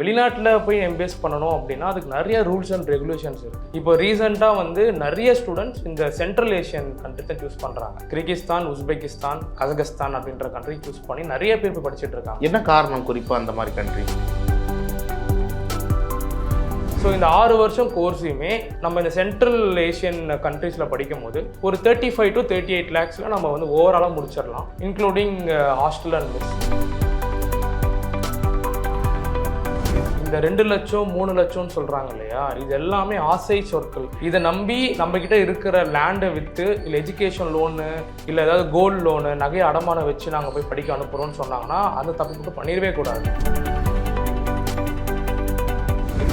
வெளிநாட்டில் போய் எம்பிஎஸ் பண்ணணும் அப்படின்னா அதுக்கு நிறைய ரூல்ஸ் அண்ட் ரெகுலேஷன்ஸ் இருக்குது. இப்போ ரீசெண்டாக வந்து நிறைய ஸ்டூடெண்ட்ஸ் இந்த சென்ட்ரல் ஏஷியன் கண்ட்ரி தான் சூஸ் பண்ணுறாங்க. கிர்கிஸ்தான், உஸ்பெகிஸ்தான், கசகஸ்தான் அப்படின்ற கண்ட்ரி சூஸ் பண்ணி நிறைய பேர் இப்போ படிச்சுட்டு இருக்காங்க. என்ன காரணம் குறிப்பாக அந்த மாதிரி கண்ட்ரி? ஸோ இந்த 6 வருஷம் கோர்ஸையுமே நம்ம இந்த சென்ட்ரல் ஏஷியன் கண்ட்ரீஸில் படிக்கும் போது ஒரு 35 to 38 lakhஸில் நம்ம வந்து ஓவராலாக முடிச்சிடலாம், இன்க்ளூடிங் ஹாஸ்டல் அண்ட் மெஸ். இந்த 2 லட்சம் 3 லட்சம்னு சொல்கிறாங்க இல்லையா, இது எல்லாமே ஆசை சொற்கள். இதை நம்பி நம்மக்கிட்ட இருக்கிற லேண்டை விற்று இல்லை எஜுகேஷன் லோனு இல்லை ஏதாவது கோல்டு லோனு நகையை அடமானம் வச்சு நாங்கள் போய் படிக்க அனுப்புகிறோன்னு சொன்னாங்கன்னா அந்த தப்பு மட்டும் பண்ணிடவே கூடாது.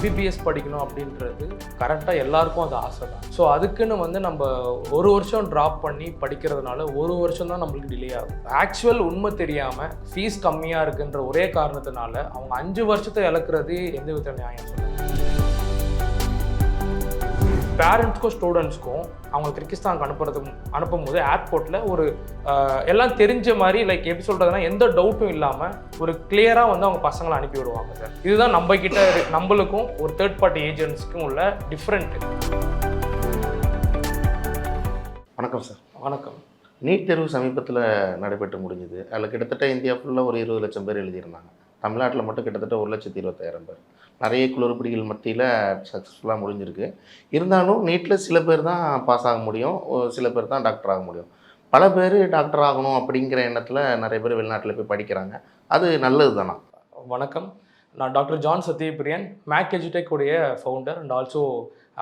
எம்பிபிஎஸ் படிக்கணும் அப்படின்றது கரெக்டாக எல்லாருக்கும் அது ஆசை தான். ஸோ அதுக்குன்னு வந்து நம்ம ஒரு வருஷம் ட்ராப் பண்ணி படிக்கிறதுனால ஒரு வருஷம் தான் நம்மளுக்கு டிலே ஆகும். ஆக்சுவல் உண்மை தெரியாமல் ஃபீஸ் கம்மியாக இருக்குன்ற ஒரே காரணத்தினால அவங்க 5 வருஷத்தை இழக்கிறது எந்த வித நியாயம் சொல்லுங்கள். பேரண்ட்ஸ்க்கும் ஸ்டூடெண்ட்ஸ்க்கும் அவங்க கிர்கிஸ்தானுக்கு அனுப்பும்போது ஏர்போர்ட்டில் ஒரு எல்லாம் தெரிஞ்ச மாதிரி லைக் எப்படி சொல்கிறதுனா எந்த டவுட்டும் இல்லாமல் ஒரு கிளியராக வந்து அவங்க பசங்களை அனுப்பி விடுவாங்க சார். இதுதான் நம்மளுக்கும் ஒரு தேர்ட் பார்ட்டி ஏஜென்ட்ஸ்க்கும் உள்ள டிஃப்ரெண்ட்டு. வணக்கம் சார். வணக்கம். நீட் தேர்வு சமீபத்தில் நடைபெற்று முடிஞ்சுது. அதில் கிட்டத்தட்ட இந்தியா ஃபுல்லாக ஒரு 20 லட்சம் பேர் எழுதியிருந்தாங்க. தமிழ்நாட்டில் மட்டும் கிட்டத்தட்ட 1,20,000 பேர். நிறைய குளறுபடிகள் மத்தியில் சக்ஸஸ்ஃபுல்லாக முடிஞ்சிருக்கு. இருந்தாலும் நீட்டில் சில பேர் தான் பாஸ் ஆக முடியும், சில பேர் தான் டாக்டர் ஆக முடியும். பல பேர் டாக்டர் ஆகணும் அப்படிங்கிற எண்ணத்தில் நிறைய பேர் வெளிநாட்டில் போய் படிக்கிறாங்க. அது நல்லது தானா? வணக்கம். நான் டாக்டர் ஜான் சத்யபிரியன், மேக் எஜுடெக் உடைய founder and also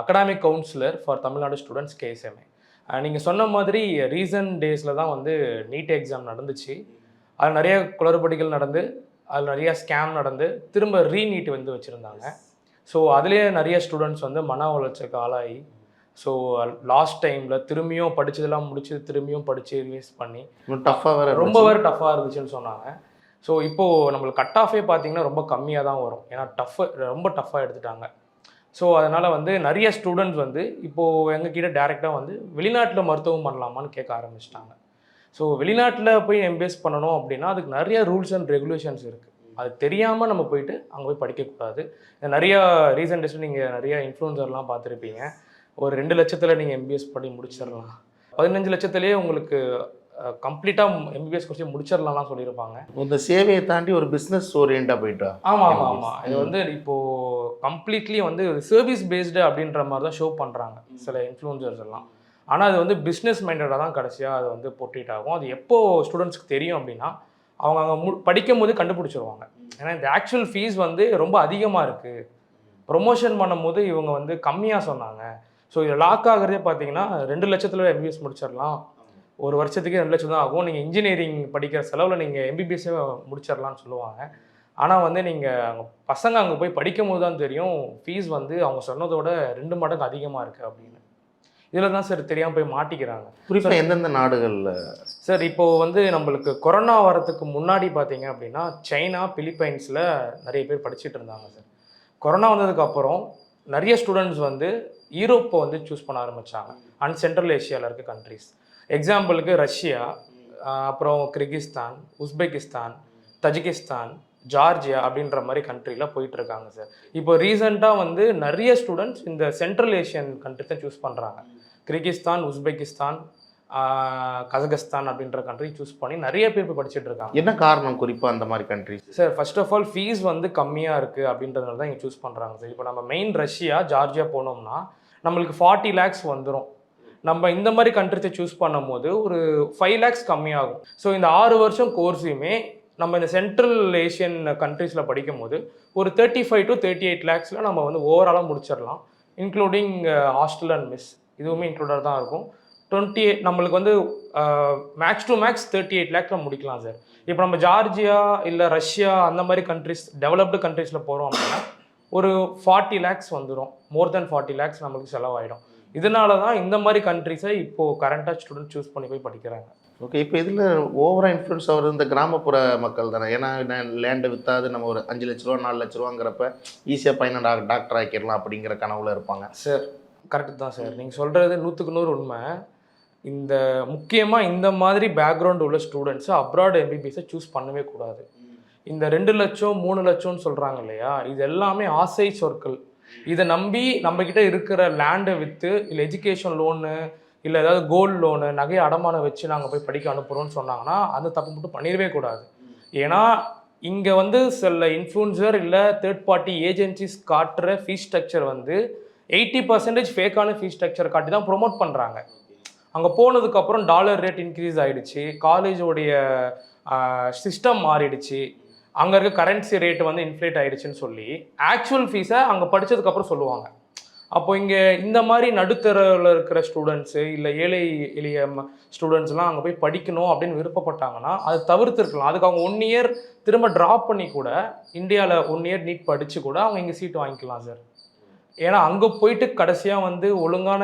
academic councillor for Tamil Nadu students KSMA. நீங்கள் சொன்ன மாதிரி ரீசன்ட் டேஸில் தான் வந்து நீட் எக்ஸாம் நடந்துச்சு. அது நிறைய குளறுபடிகள் நடந்து அதில் நிறைய ஸ்கேம் நடந்து திரும்ப ரீநீட் வந்து வச்சுருந்தாங்க. ஸோ அதுலேயே நிறைய ஸ்டூடெண்ட்ஸ் வந்து மன உளைச்சலுக்கு ஆளாகி ஸோ லாஸ்ட் டைமில் திரும்பியும் படித்ததெல்லாம் முடிச்சு திரும்பியும் படித்து ரிவைஸ் பண்ணி ரொம்ப டஃப்பாக இருந்துச்சுன்னு சொன்னாங்க. ஸோ இப்போது நம்மளுக்கு கட் ஆஃபே பார்த்திங்கன்னா ரொம்ப கம்மியாக தான் வரும், ஏன்னா ரொம்ப டஃப்பாக எடுத்துட்டாங்க. ஸோ அதனால் வந்து நிறைய ஸ்டூடெண்ட்ஸ் வந்து இப்போது எங்ககிட்ட டேரெக்டாக வந்து வெளிநாட்டில் மருத்துவம் பண்ணலாமான்னு கேட்க ஆரம்பிச்சிட்டாங்க. ஸோ வெளிநாட்டில் போய் எம்பிஎஸ் பண்ணணும் அப்படின்னா அதுக்கு நிறைய ரூல்ஸ் அண்ட் ரெகுலேஷன்ஸ் இருக்குது. அது தெரியாமல் நம்ம போயிட்டு அங்கே போய் படிக்கக்கூடாது. நிறையா ரீசன்ட் டேஸில் நீங்கள் நிறைய இன்ஃப்ளூன்சர்லாம் பார்த்துருப்பீங்க. ஒரு 2 லட்சத்தில் நீங்கள் எம்பிஎஸ் பண்ணி முடிச்சிடலாம், 15 லட்சத்துலேயே உங்களுக்கு கம்ப்ளீட்டாக எம்பிபிஎஸ் கோர்ஸை முடிச்சிடலாம்லாம் சொல்லியிருப்பாங்க. இந்த சேவையை தாண்டி ஒரு பிஸ்னஸ் ஓரியண்டாக போயிட்டா? ஆமாம். இது வந்து இப்போது கம்ப்ளீட்லி வந்து சர்வீஸ் பேஸ்டு அப்படின்ற மாதிரி தான் ஷோ பண்ணுறாங்க சில இன்ஃப்ளூன்சர்ஸ் எல்லாம். ஆனால் அது வந்து பிஸ்னஸ் மைண்டடாக தான் கடைசியாக அது வந்து போர்ட்ரேட் ஆகும். அது எப்போது ஸ்டூடெண்ட்ஸ்க்கு தெரியும் அப்படின்னா அவங்க அங்கே படிக்கும் போது கண்டுபிடிச்சிருவாங்க. ஏன்னா இந்த ஆக்சுவல் ஃபீஸ் வந்து ரொம்ப அதிகமாக இருக்குது, ப்ரொமோஷன் பண்ணும்போது இவங்க வந்து கம்மியாக சொன்னாங்க. ஸோ இதில் லாக் ஆகிறதே பார்த்தீங்கன்னா 2 லட்சத்தில் எம்பிபிஎஸ் முடிச்சிடலாம், ஒரு வருஷத்துக்கு 2 லட்சம் தான் ஆகும், நீங்கள் இன்ஜினியரிங் படிக்கிற செலவில் நீங்கள் எம்பிபிஎஸ்ஸே முடிச்சிடலான்னு சொல்லுவாங்க. ஆனால் வந்து நீங்கள் அங்கே பசங்க அங்கே போய் படிக்கும் போது தான் தெரியும் ஃபீஸ் வந்து அவங்க சொன்னதோட 2 மடங்கு அதிகமாக இருக்குது அப்படின்னு. இதில் தான் சார் தெரியாமல் போய் மாட்டிக்கிறாங்க. குறிப்பாக எந்தெந்த நாடுகளில் சார்? இப்போது வந்து நம்மளுக்கு கொரோனா வரத்துக்கு முன்னாடி பார்த்தீங்க அப்படின்னா சைனா, பிலிப்பைன்ஸில் நிறைய பேர் படிச்சுட்டு இருந்தாங்க சார். கொரோனா வந்ததுக்கப்புறம் நிறைய ஸ்டூடெண்ட்ஸ் வந்து யூரோப்பை வந்து சூஸ் பண்ண ஆரம்பித்தாங்க அண்ட் சென்ட்ரல் ஏஷியாவில் இருக்க கண்ட்ரிஸ். எக்ஸாம்பிளுக்கு ரஷ்யா, அப்புறம் கிர்கிஸ்தான், உஸ்பெகிஸ்தான், தஜிகிஸ்தான், ஜார்ஜியா அப்படின்ற மாதிரி கண்ட்ரியில் போயிட்டுருக்காங்க சார். இப்போ ரீசெண்டாக வந்து நிறைய ஸ்டூடெண்ட்ஸ் இந்த சென்ட்ரல் ஏஷியன் கண்ட்ரி தான் சூஸ் பண்ணுறாங்க. கிர்கிஸ்தான், உஸ்பெகிஸ்தான், கசகஸ்தான் அப்படின்ற கண்ட்ரி சூஸ் பண்ணி நிறைய பேர் இப்போ படிச்சுட்டு இருக்காங்க. என்ன காரணம் குறிப்பாக அந்த மாதிரி country? Sir first of all fees வந்து கம்மியாக இருக்குது அப்படின்றதுனால தான் இங்கே சூஸ் பண்ணுறாங்க சார். இப்போ நம்ம மெயின் ரஷ்யா, ஜார்ஜியா போனோம்னா நம்மளுக்கு 40 lakhs வந்துடும். நம்ம இந்த மாதிரி கண்ட்ரிஸை சூஸ் பண்ணும் போது ஒரு 5 lakhs கம்மியாகும். ஸோ இந்த 6 வருஷம் கோர்ஸையுமே நம்ம இந்த சென்ட்ரல் ஏஷியன் கண்ட்ரீஸில் படிக்கும் போது ஒரு 35 to 38 lakhஸில் நம்ம வந்து ஓவராலாக முடிச்சிடலாம், இன்க்ளூடிங் ஹாஸ்டல் அண்ட் மெஸ் இதுவுமே இன்க்ளூடாக தான் இருக்கும். 28 நம்மளுக்கு வந்து மேக்ஸ் டு மேக்ஸ் 38 lakhஸில் முடிக்கலாம் சார். இப்போ நம்ம ஜார்ஜியா இல்லை ரஷ்யா அந்த மாதிரி கண்ட்ரிஸ், டெவலப்டு கண்ட்ரீஸில் போகிறோம் அப்படின்னா ஒரு 40 lakhs வந்துடும், மோர் தென் 40 lakhs நம்மளுக்கு செலவாயிடும். இதனால தான் இந்த மாதிரி கண்ட்ரிஸை இப்போது கரண்ட்டாக ஸ்டூடெண்ட் சூஸ் பண்ணி போய் படிக்கிறாங்க. ஓகே. இப்போ இதில் ஓவராக இன்ஃப்ளூன்ஸ் ஆகிறது இந்த கிராமப்புற மக்கள் தானே? ஏன்னா லேண்டை விற்றாது நம்ம ஒரு 5 லட்ச ரூபா 4 லட்ச ரூபாங்கிறப்ப ஈஸியாக பையனை டாக்டர் ஆக்கிடலாம் அப்படிங்கிற கனவுல இருப்பாங்க சார். கரெக்டு தான் சார், நீங்கள் சொல்கிறது 100க்கு 100 உண்மை. இந்த முக்கியமாக இந்த மாதிரி பேக்ரவுண்ட் உள்ள ஸ்டூடெண்ட்ஸை அப்ராட் எம்பிபிஎஸ்ஸை சூஸ் பண்ணவே கூடாது. இந்த 2 லட்சம் 3 லட்சம்னு சொல்கிறாங்க இல்லையா, இது எல்லாமே ஆசை சொற்கள். இதை நம்பி நம்மக்கிட்ட இருக்கிற லேண்டை விற்று இல்லை எஜுகேஷன் லோனு இல்லை ஏதாவது கோல்டு லோனு நகையை அடமானம் வச்சு நாங்கள் போய் படிக்க அனுப்புகிறோம்னு சொன்னாங்கன்னா அந்த தப்பு மட்டும் பண்ணிடவே கூடாது. ஏன்னா இங்கே வந்து சில இன்ஃப்ளூன்சர் இல்லை தேர்ட் பார்ட்டி ஏஜென்சிஸ் காட்டுற ஃபீஸ் ஸ்ட்ரக்சர் வந்து 80% ஃபேக்கான ஃபீஸ் ஸ்ட்ரக்சர் காட்டி தான் ப்ரொமோட் பண்ணுறாங்க. அங்கே போனதுக்கப்புறம் டாலர் ரேட் இன்க்ரீஸ் ஆகிடுச்சு, காலேஜோடைய சிஸ்டம் மாறிடுச்சு, அங்கே இருக்க கரன்சி ரேட்டு வந்து இன்ஃப்ளேட் ஆகிடுச்சின்னு சொல்லி ஆக்சுவல் ஃபீஸை அங்கே படித்ததுக்கப்புறம் சொல்லுவாங்க. அப்போ இங்கே இந்த மாதிரி நடுத்தரவில் இருக்கிற ஸ்டூடெண்ட்ஸு இல்லை ஏழை எளிய ஸ்டூடெண்ட்ஸ்லாம் அங்கே போய் படிக்கணும் அப்படின்னு விருப்பப்பட்டாங்கன்னா அது தவிர்த்துருக்கலாம். அதுக்கு அவங்க 1 இயர் திரும்ப ட்ராப் பண்ணி கூட இந்தியாவில் 1 இயர் நீட் படித்து கூட அவங்க இங்கே சீட்டு வாங்கிக்கலாம் சார். ஏன்னா அங்கே போயிட்டு கடைசியாக வந்து ஒழுங்கான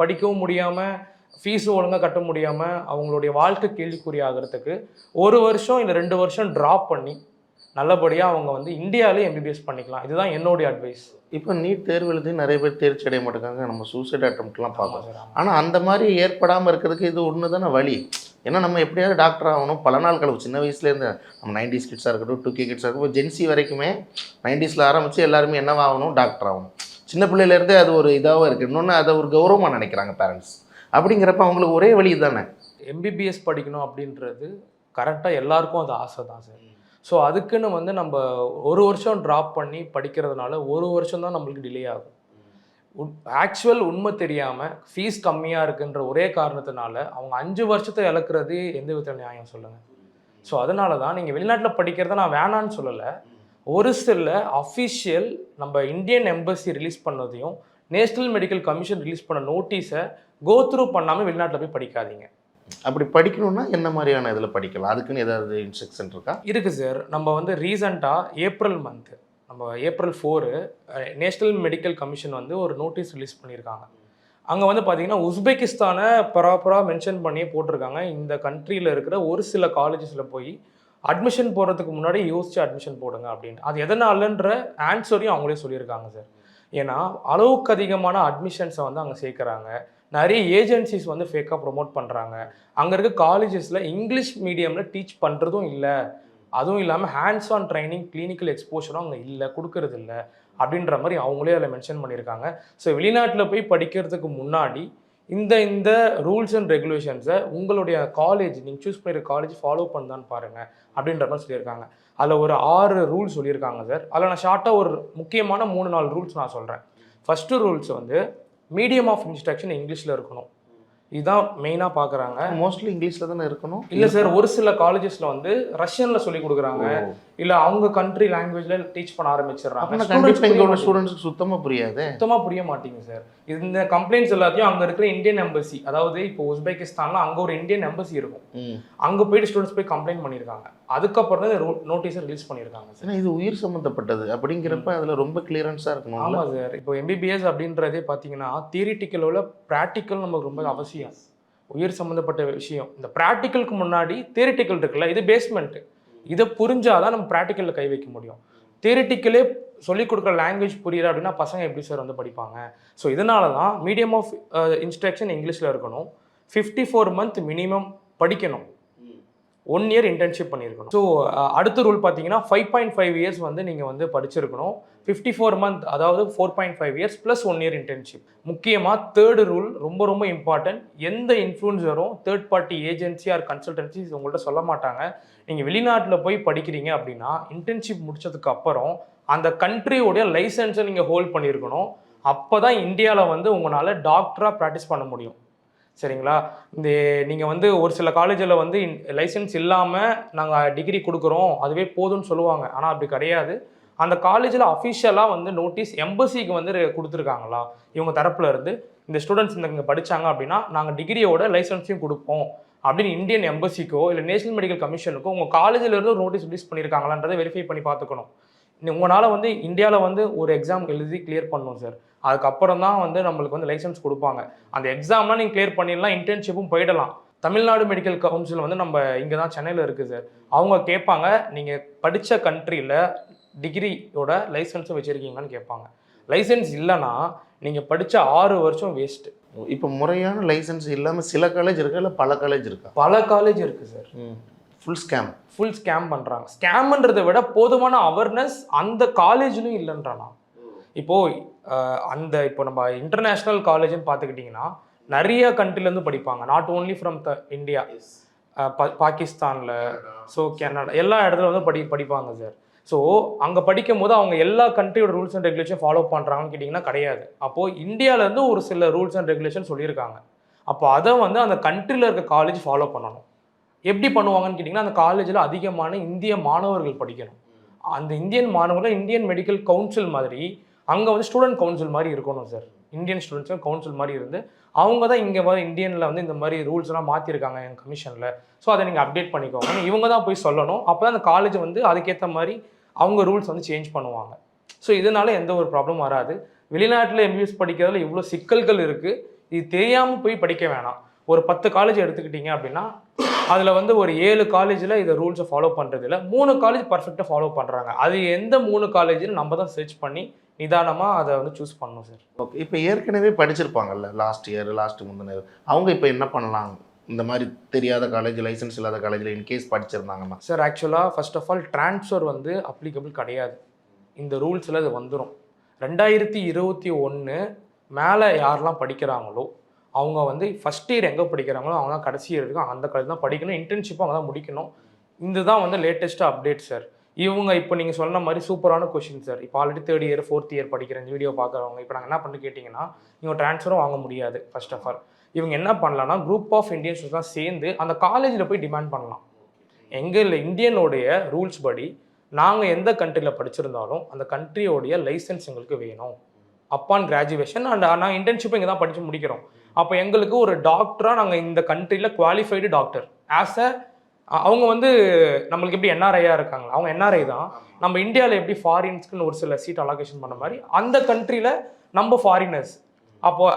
படிக்கவும் முடியாமல் ஃபீஸும் ஒழுங்காக கட்ட முடியாமல் அவங்களுடைய வாழ்க்கை கேள்விக்குறி ஆகிறதுக்கு 1 வருஷம் இல்லை 2 வருஷம் ட்ராப் பண்ணி நல்லபடியாக அவங்க வந்து இந்தியாவிலே எம்பிபிஎஸ் பண்ணிக்கலாம். இதுதான் என்னுடைய அட்வைஸ். இப்போ நீட் தேர்வு எழுதி நிறைய பேர் தேர்ச்சி அடைய மாட்டேங்காங்க, நம்ம சூசைட் அட்டம்ப்ட்லாம் பார்க்கலாம். ஆனால் அந்த மாதிரி ஏற்படாமல் இருக்கிறதுக்கு இது ஒன்று தானே வழி. ஏன்னா நம்ம எப்படியாவது டாக்டர் ஆகணும், பல நாள் கழிவு சின்ன வயசுலேருந்து நம்ம 90s கிட்ஸாக இருக்கட்டும், 2K கிட்ஸாக இருக்கட்டும், ஜென்சி வரைக்குமே 90ஸ்ல ஆரம்பித்து எல்லாருமே என்னவாகணும், டாக்டர் ஆகணும். சின்ன பிள்ளையிலேருந்தே அது ஒரு இதாகவும் இருக்குது. இன்னொன்று அதை ஒரு கௌரவமாக நினைக்கிறாங்க பேரண்ட்ஸ். அப்படிங்கிறப்ப அவங்களுக்கு ஒரே வழி தானே. எம்பிபிஎஸ் படிக்கணும் அப்படின்றது கரெக்டாக எல்லாருக்கும் அது ஆசை தான் சார். ஸோ அதுக்குன்னு வந்து நம்ம 1 வருஷம் ட்ராப் பண்ணி படிக்கிறதுனால 1 வருஷம் தான் நம்மளுக்கு டிலே ஆகும். ஆக்சுவல் உண்மை தெரியாமல் ஃபீஸ் கம்மியாக இருக்குன்ற ஒரே காரணத்தினால அவங்க 5 வருஷத்தை இழக்கிறது எந்த விதத்தில் நியாயம் சொல்லுங்கள். ஸோ அதனால தான் நீங்கள் வெளிநாட்டில் படிக்கிறத நான் வேணான்னு சொல்லலை. ஒரு சில அஃபிஷியல் நம்ம இந்தியன் எம்பசி ரிலீஸ் பண்ணதையும் நேஷ்னல் மெடிக்கல் கமிஷன் ரிலீஸ் பண்ண நோட்டீஸை கோ த்ரூ பண்ணாமல் வெளிநாட்டில் போய் படிக்காதீங்க. அப்படி படிக்கணும்னா என்ன மாதிரியான இதில் படிக்கலாம்? அதுக்குன்னு ஏதாவது இன்ஸ்ட்ரக்ஷன் இருக்கா? இருக்குது சார். நம்ம வந்து ரீசெண்டாக ஏப்ரல் மந்த்து நம்ம April 4 நேஷ்னல் மெடிக்கல் கமிஷன் வந்து ஒரு நோட்டீஸ் ரிலீஸ் பண்ணியிருக்காங்க. அங்கே வந்து பார்த்தீங்கன்னா உஸ்பெகிஸ்தானை ப்ராப்பராக மென்ஷன் பண்ணியே போட்டிருக்காங்க. இந்த கண்ட்ரியில் இருக்கிற ஒரு சில காலேஜஸில் போய் அட்மிஷன் போடுறதுக்கு முன்னாடி யோசித்து அட்மிஷன் போடுங்க அப்படின்னு. அது எதனாலன்ற ஆன்சரையும் அவங்களே சொல்லியிருக்காங்க சார். ஏன்னா அளவுக்கு அதிகமான அட்மிஷன்ஸை வந்து அங்கே சேர்க்குறாங்க. நிறைய ஏஜென்சிஸ் வந்து ஃபேக்காக ப்ரொமோட் பண்ணுறாங்க. அங்கே இருக்க காலேஜஸில் இங்கிலீஷ் மீடியமில் டீச் பண்ணுறதும் இல்லை. அதுவும் இல்லாமல் ஹேண்ட்ஸ் ஆன் ட்ரைனிங் கிளினிக்கல் எக்ஸ்போஷரும் அங்கே இல்லை, கொடுக்கறது இல்லை அப்படின்ற மாதிரி அவங்களே அதில் மென்ஷன் பண்ணியிருக்காங்க. ஸோ வெளிநாட்டில் போய் படிக்கிறதுக்கு முன்னாடி இந்த ரூல்ஸ் அண்ட் ரெகுலேஷன்ஸை உங்களுடைய காலேஜ் நீங்கள் சூஸ் பண்ணிடுற காலேஜ் ஃபாலோ பண்ணுதான்னு பாருங்கள் அப்படின்ற மாதிரி சொல்லியிருக்காங்க. அதில் ஒரு 6 ரூல்ஸ் சொல்லியிருக்காங்க சார். அதில் நான் ஷார்ட்டாக ஒரு முக்கியமான 3-4 ரூல்ஸ் நான் சொல்கிறேன். ஃபஸ்ட்டு ரூல்ஸ் வந்து மீடியம் ஆஃப் இன்ஸ்ட்ரக்ஷன் இங்கிலீஷில் இருக்கணும். இதுதான் மெயினாக பார்க்குறாங்க. மோஸ்ட்லி இங்கிலீஷில் தானே இருக்கணும். இல்லை சார், ஒரு சில காலேஜஸில் வந்து ரஷ்யனில் சொல்லி கொடுக்குறாங்க, இல்லை அவங்க கண்ட்ரி லாங்குவேஜில் டீச் பண்ண ஆரம்பிச்சிடுறாங்க. ஸ்டூடெண்ட்ஸ்க்கு சுத்தமாக புரியாது, சுத்தமாக புரிய மாட்டேங்குது சார். இந்த கம்ப்ளைண்ட்ஸ் எல்லாத்தையும் அங்கே இருக்கிற இந்தியன் எம்பசி, அதாவது இப்போ உஸ்பெகிஸ்தானில் அங்கே ஒரு இந்தியன் எம்பசி இருக்கும், அங்கே போயிட்டு ஸ்டூடெண்ட்ஸ் போய் கம்ப்ளைண்ட் பண்ணியிருக்காங்க. அதுக்கப்புறம் தான் நோட்டீஸை ரிலீஸ் பண்ணியிருக்காங்க சார். இது உயிர் சம்மந்தப்பட்டது அப்படிங்கிறப்ப அதில் ரொம்ப கிளியரன்ஸாக இருக்கணும். ஆமாம் சார். இப்போ எம்பிபிஎஸ் அப்படின்றதே பார்த்தீங்கன்னா தியரிட்டிக்கலோட ப்ராக்டிக்கல் நமக்கு ரொம்ப அவசியம். உயிர் சம்மந்தப்பட்ட விஷயம். இந்த ப்ராக்டிக்கலுக்கு முன்னாடி தியரிட்டிக்கல் இருக்குல்ல, இது பேஸ்மெண்ட்டு. இதை புரிஞ்சாதான் நம்ம ப்ராக்டிக்கலில் கை வைக்க முடியும். தியரிட்டிக்கலே சொல்லிக் கொடுக்குற லாங்குவேஜ் புரியல அப்படின்னா பசங்க எப்படி சார் வந்து படிப்பாங்க? ஸோ இதனால தான் மீடியம் ஆஃப் இன்ஸ்ட்ரக்ஷன் இங்கிலீஷில் இருக்கணும். 54 மந்த் மினிமம் படிக்கணும். 1 இயர் இன்டர்ன்ஷிப் பண்ணியிருக்கணும். ஸோ அடுத்த ரூல் பார்த்தீங்கன்னா 5.5 இயர்ஸ் வந்து நீங்கள் வந்து படிச்சிருக்கணும். 54 மந்த் அதாவது 4.5 இயர்ஸ் ப்ளஸ் 1 இயர் இன்டர்ன்ஷிப். முக்கியமாக தேர்டு ரூல் ரொம்ப ரொம்ப இம்பார்ட்டன்ட். எந்த இன்ஃப்ளூன்சரும் third party agency or consultancies உங்கள்கிட்ட சொல்ல மாட்டாங்க. நீங்கள் வெளிநாட்டில் போய் படிக்கிறீங்க அப்படின்னா இன்டர்ன்ஷிப் முடிச்சதுக்கு அப்புறம் அந்த கண்ட்ரியோடைய லைசன்ஸை நீங்கள் ஹோல்ட் பண்ணியிருக்கணும். அப்போ தான் இந்தியாவில் வந்து உங்களால் டாக்டராக ப்ராக்டிஸ் பண்ண முடியும். சரிங்களா? இந்த நீங்கள் வந்து ஒரு சில காலேஜில் வந்து லைசன்ஸ் இல்லாமல் நாங்கள் டிகிரி கொடுக்குறோம் அதுவே போதும்னு சொல்லுவாங்க. ஆனால் அப்படி கிடையாது. அந்த காலேஜில் அஃபிஷியலாக வந்து நோட்டீஸ் எம்பசிக்கு வந்து கொடுத்துருக்காங்களா, இவங்க தரப்புல இருந்து இந்த ஸ்டூடெண்ட்ஸ் இங்கே படித்தாங்க அப்படின்னா நாங்கள் டிகிரியோட லைசன்ஸையும் கொடுப்போம் அப்படின்னு இந்தியன் எம்பசிக்கோ இல்லை நேஷனல் மெடிக்கல் கமிஷனுக்கோ உங்கள் காலேஜிலேருந்து ஒரு நோட்டீஸ் ரிலீஸ் பண்ணியிருக்காங்களான்றதை வெரிஃபை பண்ணி பார்த்துக்கணும். உங்களால் வந்து இந்தியாவில் வந்து ஒரு எக்ஸாம் எழுதி கிளியர் பண்ணணும் சார். அதுக்கப்புறம் தான் வந்து நம்மளுக்கு வந்து லைசன்ஸ் கொடுப்பாங்க. அந்த எக்ஸாம்லாம் நீங்கள் கிளியர் பண்ணிடலாம், இன்டர்ன்ஷிப்பும் போயிடலாம். தமிழ்நாடு மெடிக்கல் கவுன்சில் வந்து நம்ம இங்கே தான் சென்னையில் இருக்குது சார். அவங்க கேட்பாங்க நீங்கள் படித்த கண்ட்ரியில் டிகிரியோட லைசன்ஸும் வச்சுருக்கீங்கன்னு கேட்பாங்க. லைசன்ஸ் இல்லைன்னா நீங்கள் படித்த 6 வருஷம் வேஸ்ட்டு. இப்போ முறையான லைசன்ஸ் இல்லாமல் சில காலேஜ் இருக்கா இல்லை பல காலேஜ் இருக்கா? பல காலேஜ் இருக்குது சார். ஃபுல் ஸ்கேம் பண்ணுறாங்க. ஸ்கேம்ன்றதை விட போதுமான அவேர்னஸ் அந்த காலேஜ்லையும் இல்லைன்றானா. இப்போது இப்போ நம்ம இன்டர்நேஷ்னல் காலேஜ்னு பார்த்துக்கிட்டிங்கன்னா நிறைய கண்ட்ரிலேருந்து படிப்பாங்க. நாட் ஓன்லி ஃப்ரம் இந்தியா, பாகிஸ்தானில், ஸோ கனடா, எல்லா இடத்துல வந்து படிப்பாங்க சார். ஸோ அங்கே படிக்கும் போது அவங்க எல்லா கண்ட்ரியோட ரூல்ஸ் அண்ட் ரெகுலேஷன் ஃபாலோ பண்ணுறாங்கன்னு கேட்டிங்கன்னா கிடையாது. அப்போது இந்தியாவிலேருந்து ஒரு சில ரூல்ஸ் அண்ட் ரெகுலேஷன் சொல்லியிருக்காங்க. அப்போ அதை வந்து அந்த கண்ட்ரியில் இருக்க காலேஜ் ஃபாலோ பண்ணணும். எப்படி பண்ணுவாங்கன்னு கேட்டிங்கன்னா, அந்த காலேஜில் அதிகமான இந்திய மாணவர்கள் படிக்கணும். அந்த இந்தியன் மாணவர்கள் இந்தியன் மெடிக்கல் கவுன்சில் மாதிரி அங்கே வந்து ஸ்டூடெண்ட் கவுன்சில் மாதிரி இருக்கணும் சார். இந்தியன் ஸ்டூடெண்ட்ஸும் கவுன்சில் மாதிரி இருந்து அவங்க தான் இங்கே வந்து இந்தியனில் வந்து இந்த மாதிரி ரூல்ஸ்லாம் மாற்றிருக்காங்க எங்கள் கமிஷனில், ஸோ அதை நீங்கள் அப்டேட் பண்ணிக்கோங்க, இவங்க தான் போய் சொல்லணும். அப்போ தான் அந்த காலேஜ் வந்து அதுக்கேற்ற மாதிரி அவங்க ரூல்ஸ் வந்து சேஞ்ச் பண்ணுவாங்க. ஸோ இதனால எந்த ஒரு ப்ராப்ளம் வராது. வெளிநாட்டில் எம்பிபிஎஸ் படிக்கிறதுல இவ்வளோ சிக்கல்கள் இருக்குது. இது தெரியாமல் போய் படிக்க வேணாம். ஒரு 10 காலேஜ் எடுத்துக்கிட்டிங்க அப்படின்னா அதில் வந்து ஒரு 7 காலேஜில் இதை ரூல்ஸை ஃபாலோ பண்ணுறதில்ல, 3 காலேஜ் பர்ஃபெக்டாக ஃபாலோ பண்ணுறாங்க. அது எந்த 3 காலேஜ்னு நம்ம தான் சர்ச் பண்ணி நிதானமாக அதை வந்து சூஸ் பண்ணணும் சார். ஓகே, இப்போ ஏற்கனவே படிச்சிருப்பாங்கல்ல, லாஸ்ட் இயர் முந்தின இயர், அவங்க இப்போ என்ன பண்ணலாம்? இந்த மாதிரி தெரியாத காலேஜ், லைசன்ஸ் இல்லாத காலேஜில் இன்கேஸ் படிச்சிருந்தாங்கன்னா சார், ஆக்சுவலாக ஃபர்ஸ்ட் ஆஃப் ஆல் ட்ரான்ஸ்ஃபர் வந்து அப்ளிகபிள் கிடையாது. இந்த ரூல்ஸில் இது வந்துடும். 2021 மேலே யாரெல்லாம் படிக்கிறாங்களோ அவங்க வந்து ஃபஸ்ட் இயர் எங்கே படிக்கிறாங்களோ அவங்க தான் கடைசி இயர் இருக்கும் அந்த காலேஜ் தான் படிக்கணும். இன்டர்ன்ஷிப்பும் அவங்க தான் முடிக்கணும். இதுதான் வந்து லேட்டஸ்ட்டாக அப்டேட் சார். இவங்க இப்போ நீங்கள் சொன்ன மாதிரி சூப்பரான கொஷின் சார். இப்போ already 3rd year 4th year படிக்கிற இந்த வீடியோ பார்க்குறவங்க இப்போ நாங்கள் என்ன பண்ணி கேட்டிங்கன்னா, இவங்க ட்ரான்ஸ்ஃபரும் வாங்க முடியாது. ஃபர்ஸ்ட் ஆஃப் ஆல் இவங்க என்ன பண்ணலாம்னா, குரூப் ஆஃப் இந்தியன்ஸ் தான் சேர்ந்து அந்த காலேஜில் போய் டிமாண்ட் பண்ணலாம். எங்கள் இந்தியனுடைய ரூல்ஸ் படி நாங்கள் எந்த கண்ட்ரியில் படிச்சிருந்தாலும் அந்த கண்ட்ரியோடைய லைசன்ஸ் எங்களுக்கு வேணும். அப்பான் கிராஜுவேஷன் அண்ட் நான் இன்டர்ன்ஷிப் இங்கே தான் படித்து முடிக்கிறோம். அப்போ எங்களுக்கு ஒரு டாக்டராக நாங்கள் இந்த கண்ட்ரியில் குவாலிஃபைடு டாக்டர் ஆஸ் அவங்க வந்து நம்மளுக்கு எப்படி என்ஆர்ஐயாக இருக்காங்க, அவங்க என்ஆர்ஐ தான். நம்ம இந்தியாவில் எப்படி ஃபாரின்ஸ்க்குன்னு ஒரு சில சீட் அலோகேஷன் பண்ண மாதிரி அந்த கண்ட்ரியில் நம்ம ஃபாரினர்ஸ். அப்போது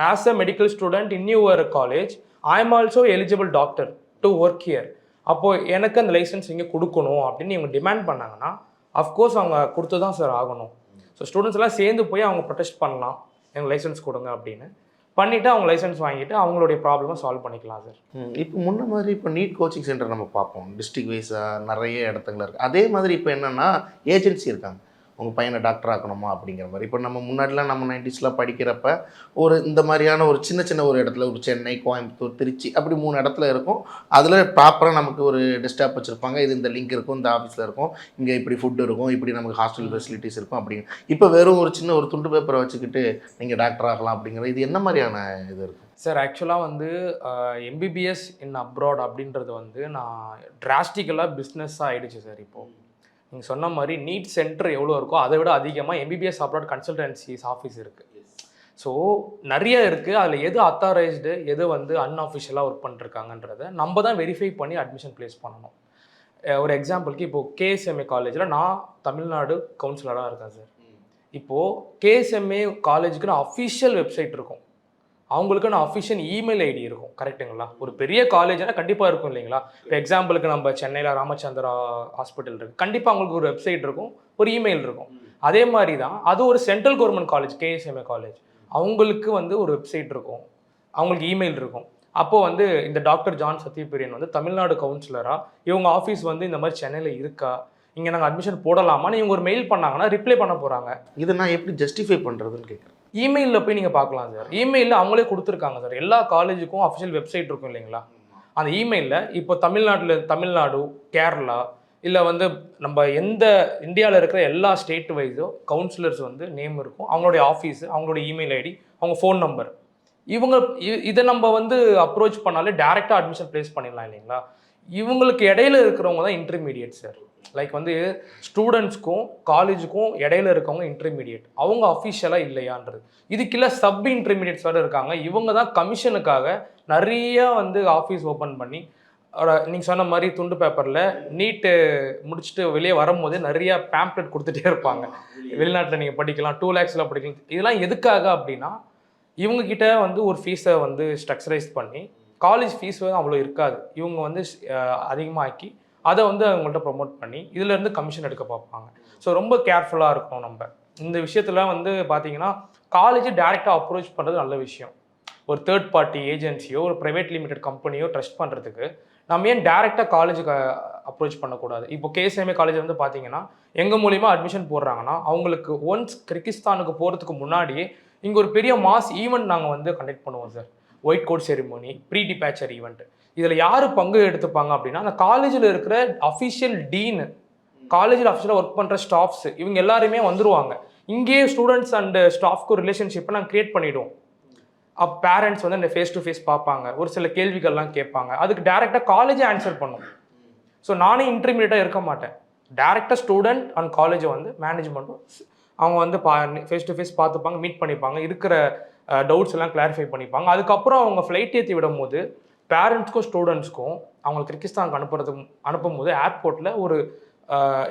as a medical student in your college I am also eligible doctor to work here. அப்போது எனக்கு அந்த லைசன்ஸ் இங்கே கொடுக்கணும் அப்படின்னு இவங்க டிமாண்ட் பண்ணாங்கன்னா அஃப்கோர்ஸ் அவங்க கொடுத்து தான் சார் ஆகணும். ஸோ ஸ்டூடெண்ட்ஸ் எல்லாம் சேர்ந்து போய் அவங்க ப்ரொடெஸ்ட் பண்ணலாம், எனக்கு லைசன்ஸ் கொடுங்க அப்படின்னு பண்ணிவிட்டு அவங்க லைசன்ஸ் வாங்கிட்டு அவங்களுடைய ப்ராப்ளமை சால்வ் பண்ணிக்கலாம் சார். இப்போ முன்ன மாதிரி இப்போ நீட் கோச்சிங் சென்டர் நம்ம பார்ப்போம், டிஸ்ட்ரிக்ட் வைஸாக நிறைய இடத்துல இருக்குது. அதே மாதிரி இப்போ என்னென்னா ஏஜென்சி இருக்காங்க, உங்கள் பையனை டாக்டர் ஆக்கணுமா அப்படிங்கிற மாதிரி. இப்போ நம்ம முன்னாடிலாம் நம்ம 90s படிக்கிறப்ப ஒரு இந்த மாதிரியான ஒரு சின்ன ஒரு இடத்துல ஒரு சென்னை, கோயம்புத்தூர், திருச்சி அப்படி 3 இடத்துல இருக்கும். அதில் ப்ராப்பராக நமக்கு ஒரு டெஸ்க்டாப் வச்சுருப்பாங்க, இது இந்த லிங்க் இருக்கும், இந்த ஆஃபீஸில் இருக்கும், இங்கே இப்படி ஃபுட் இருக்கும், இப்படி நமக்கு ஹாஸ்டல் ஃபெசிலிட்டிஸ் இருக்கும் அப்படின்னு. இப்போ வெறும் ஒரு சின்ன ஒரு துண்டு பேப்பரை வச்சுக்கிட்டு நீங்கள் டாக்டர் ஆகலாம் அப்படிங்கிறது இது என்ன மாதிரியான இது இருக்கும் சார்? ஆக்சுவலாக வந்து எம்பிபிஎஸ் இன் அப்ராட் அப்படின்றது வந்து நான் டிராஸ்டிக்கலாக பிஸ்னஸாக ஆகிடுச்சு சார். இப்போது நீங்கள் சொன்ன மாதிரி நீட் சென்டர் எவ்வளோ இருக்கோ அதை விட அதிகமாக எம்பிபிஎஸ் அப்ராட் கன்சல்டன்சிஸ் ஆஃபீஸ் இருக்குது. ஸோ நிறைய இருக்குது. அதில் எது அத்தாரைஸ்டு, எது வந்து அன்அஃபிஷியலாக ஒர்க் பண்ணிருக்காங்கன்றதை நம்ம தான் வெரிஃபை பண்ணி அட்மிஷன் ப்ளேஸ் பண்ணணும். ஒரு எக்ஸாம்பிளுக்கு இப்போது கேஎஸ்எம்ஏ காலேஜில் நான் தமிழ்நாடு கவுன்சிலராக இருக்கேன் சார். இப்போது கேஎஸ்எம்ஏ காலேஜுக்குன்னு அஃபிஷியல் வெப்சைட் இருக்கும், அவங்களுக்குன்னு அஃபிஷியல் இமெயில் ஐடி இருக்கும், கரெக்டுங்களா? ஒரு பெரிய காலேஜ்னா கண்டிப்பாக இருக்கும் இல்லைங்களா? இப்போ எக்ஸாம்பிளுக்கு நம்ம சென்னையில் ராமச்சந்திரா ஹாஸ்பிட்டல் இருக்குது, கண்டிப்பாக அவங்களுக்கு ஒரு வெப்சைட் இருக்கும், ஒரு இமெயில் இருக்கும். அதே மாதிரி தான் அது ஒரு சென்ட்ரல் கவர்மெண்ட் காலேஜ், கேஎஸ்எம்ஏ காலேஜ், அவங்களுக்கு வந்து ஒரு வெப்சைட் இருக்கும், அவங்களுக்கு இமெயில் இருக்கும். அப்போது வந்து இந்த டாக்டர் ஜான் சத்யபிரியன் வந்து தமிழ்நாடு கவுன்சிலராக இவங்க ஆஃபீஸ் வந்து இந்த மாதிரி சென்னையில் இருக்கா, இங்கே நாங்கள் அட்மிஷன் போடலாமான்னு இவங்க ஒரு மெயில் பண்ணாங்கன்னா ரிப்ளை பண்ண போகிறாங்க. இதை நான் எப்படி ஜஸ்டிஃபை பண்ணுறதுன்னு கேட்குறேன். இமெயிலில் போய் நீங்கள் பார்க்கலாம் சார். இமெயிலில் அவங்களே கொடுத்துருக்காங்க சார். எல்லா காலேஜுக்கும் அஃபிஷியல் வெப்சைட் இருக்கும் இல்லைங்களா? அந்த இமெயிலில் இப்போ தமிழ்நாடு, கேரளா, இல்லை வந்து நம்ம எந்த இந்தியாவில் இருக்கிற எல்லா ஸ்டேட் வைஸும் கவுன்சிலர்ஸ் வந்து நேம் இருக்கும், அவங்களுடைய ஆஃபீஸு, அவங்களுடைய இமெயில் ஐடி, அவங்க ஃபோன் நம்பர். இதை நம்ம வந்து அப்ரோச் பண்ணாலே டேரெக்டாக அட்மிஷன் ப்ளேஸ் பண்ணிடலாம் இல்லைங்களா? இவங்களுக்கு இடையில இருக்கிறவங்க தான் இன்டர்மீடியட் சார். லைக் வந்து ஸ்டூடெண்ட்ஸ்க்கும் காலேஜுக்கும் இடையில இருக்கவங்க இன்டர்மீடியட், அவங்க அஃபிஷியலாக இல்லையான்றது. இதுக்குள்ள சப் இன்டர்மீடியட்ஸ் வேறு இருக்காங்க. இவங்க தான் கமிஷனுக்காக நிறைய வந்து ஆஃபீஸ் ஓப்பன் பண்ணி நீங்கள் சொன்ன மாதிரி துண்டு பேப்பரில் நீட்டு முடிச்சுட்டு வெளியே வரும்போதே நிறைய பேம்ப்ளெட் கொடுத்துட்டே இருப்பாங்க, வெளிநாட்டில் நீங்கள் படிக்கலாம், 2 lakhs படிக்கலாம். இதெல்லாம் எதுக்காக அப்படின்னா இவங்கக்கிட்ட வந்து ஒரு ஃபீஸை வந்து ஸ்ட்ரக்சரைஸ் பண்ணி காலேஜ் ஃபீஸ் வந்து அவ்வளோ இருக்காது, இவங்க வந்து அதிகமாக்கி அதை வந்து அவங்கள்ட்ட ப்ரொமோட் பண்ணி இதிலேருந்து கமிஷன் எடுக்க பார்ப்பாங்க. ஸோ ரொம்ப கேர்ஃபுல்லாக இருக்கணும் நம்ம இந்த விஷயத்தில். வந்து பார்த்தீங்கன்னா காலேஜ் டேரெக்டாக அப்ரோச் பண்ணுறது நல்ல விஷயம். ஒரு தேர்ட் பார்ட்டி ஏஜென்சியோ ஒரு ப்ரைவேட் லிமிடெட் கம்பெனியோ ட்ரஸ்ட் பண்ணுறதுக்கு நம்ம ஏன் டேரெக்டாக காலேஜுக்கு அப்ரோச் பண்ணக்கூடாது? இப்போ கேஎஸ்எம்ஏ காலேஜ் வந்து பார்த்தீங்கன்னா, எங்கள் மூலியமாக அட்மிஷன் போடுறாங்கன்னா, அவங்களுக்கு ஒன்ஸ் கிர்கிஸ்தானுக்கு போகிறதுக்கு முன்னாடியே இங்கே ஒரு பெரிய மாஸ் ஈவெண்ட் நாங்கள் வந்து கண்டக்ட் பண்ணுவோம் sir. White coat ceremony, pre departure event. இதில் யார் பங்கு எடுத்துப்பாங்க அப்படின்னா, அந்த காலேஜில் இருக்கிற அஃபிஷியல் டீனு, காலேஜில் அஃபிஷியலாக ஒர்க் பண்ணுற ஸ்டாஃப்ஸ், இவங்க எல்லாருமே வந்துருவாங்க. இங்கேயே ஸ்டூடெண்ட்ஸ் அண்ட் ஸ்டாஃப்க்கு ரிலேஷன்ஷிப்பை நாங்கள் கிரியேட் பண்ணிவிடுவோம். பேரண்ட்ஸ் வந்து அந்த ஃபேஸ் டு ஃபேஸ் பார்ப்பாங்க, ஒரு சில கேள்விகள்லாம் கேட்பாங்க. அதுக்கு டேரெக்டாக காலேஜே ஆன்சர் பண்ணும். ஸோ நானே இன்டர்மீடியட்டாக இருக்க மாட்டேன். டேரெக்டாக ஸ்டூடெண்ட் அண்ட் காலேஜை வந்து மேனேஜ்மெண்ட்டும் அவங்க வந்து ஃபேஸ் டு ஃபேஸ் பார்த்துப்பாங்க, மீட் பண்ணிப்பாங்க, இருக்கிற டவுட்ஸ் எல்லாம் கிளாரிஃபை பண்ணிப்பாங்க. அதுக்கப்புறம் அவங்க ஃப்ளைட் ஏற்றி விடும் போது பேரண்ட்ஸ்க்கும் ஸ்டூடெண்ட்ஸ்க்கும் அவங்களுக்கு கிர்கிஸ்தானுக்கு அனுப்பும் போது ஏர்போர்ட்டில் ஒரு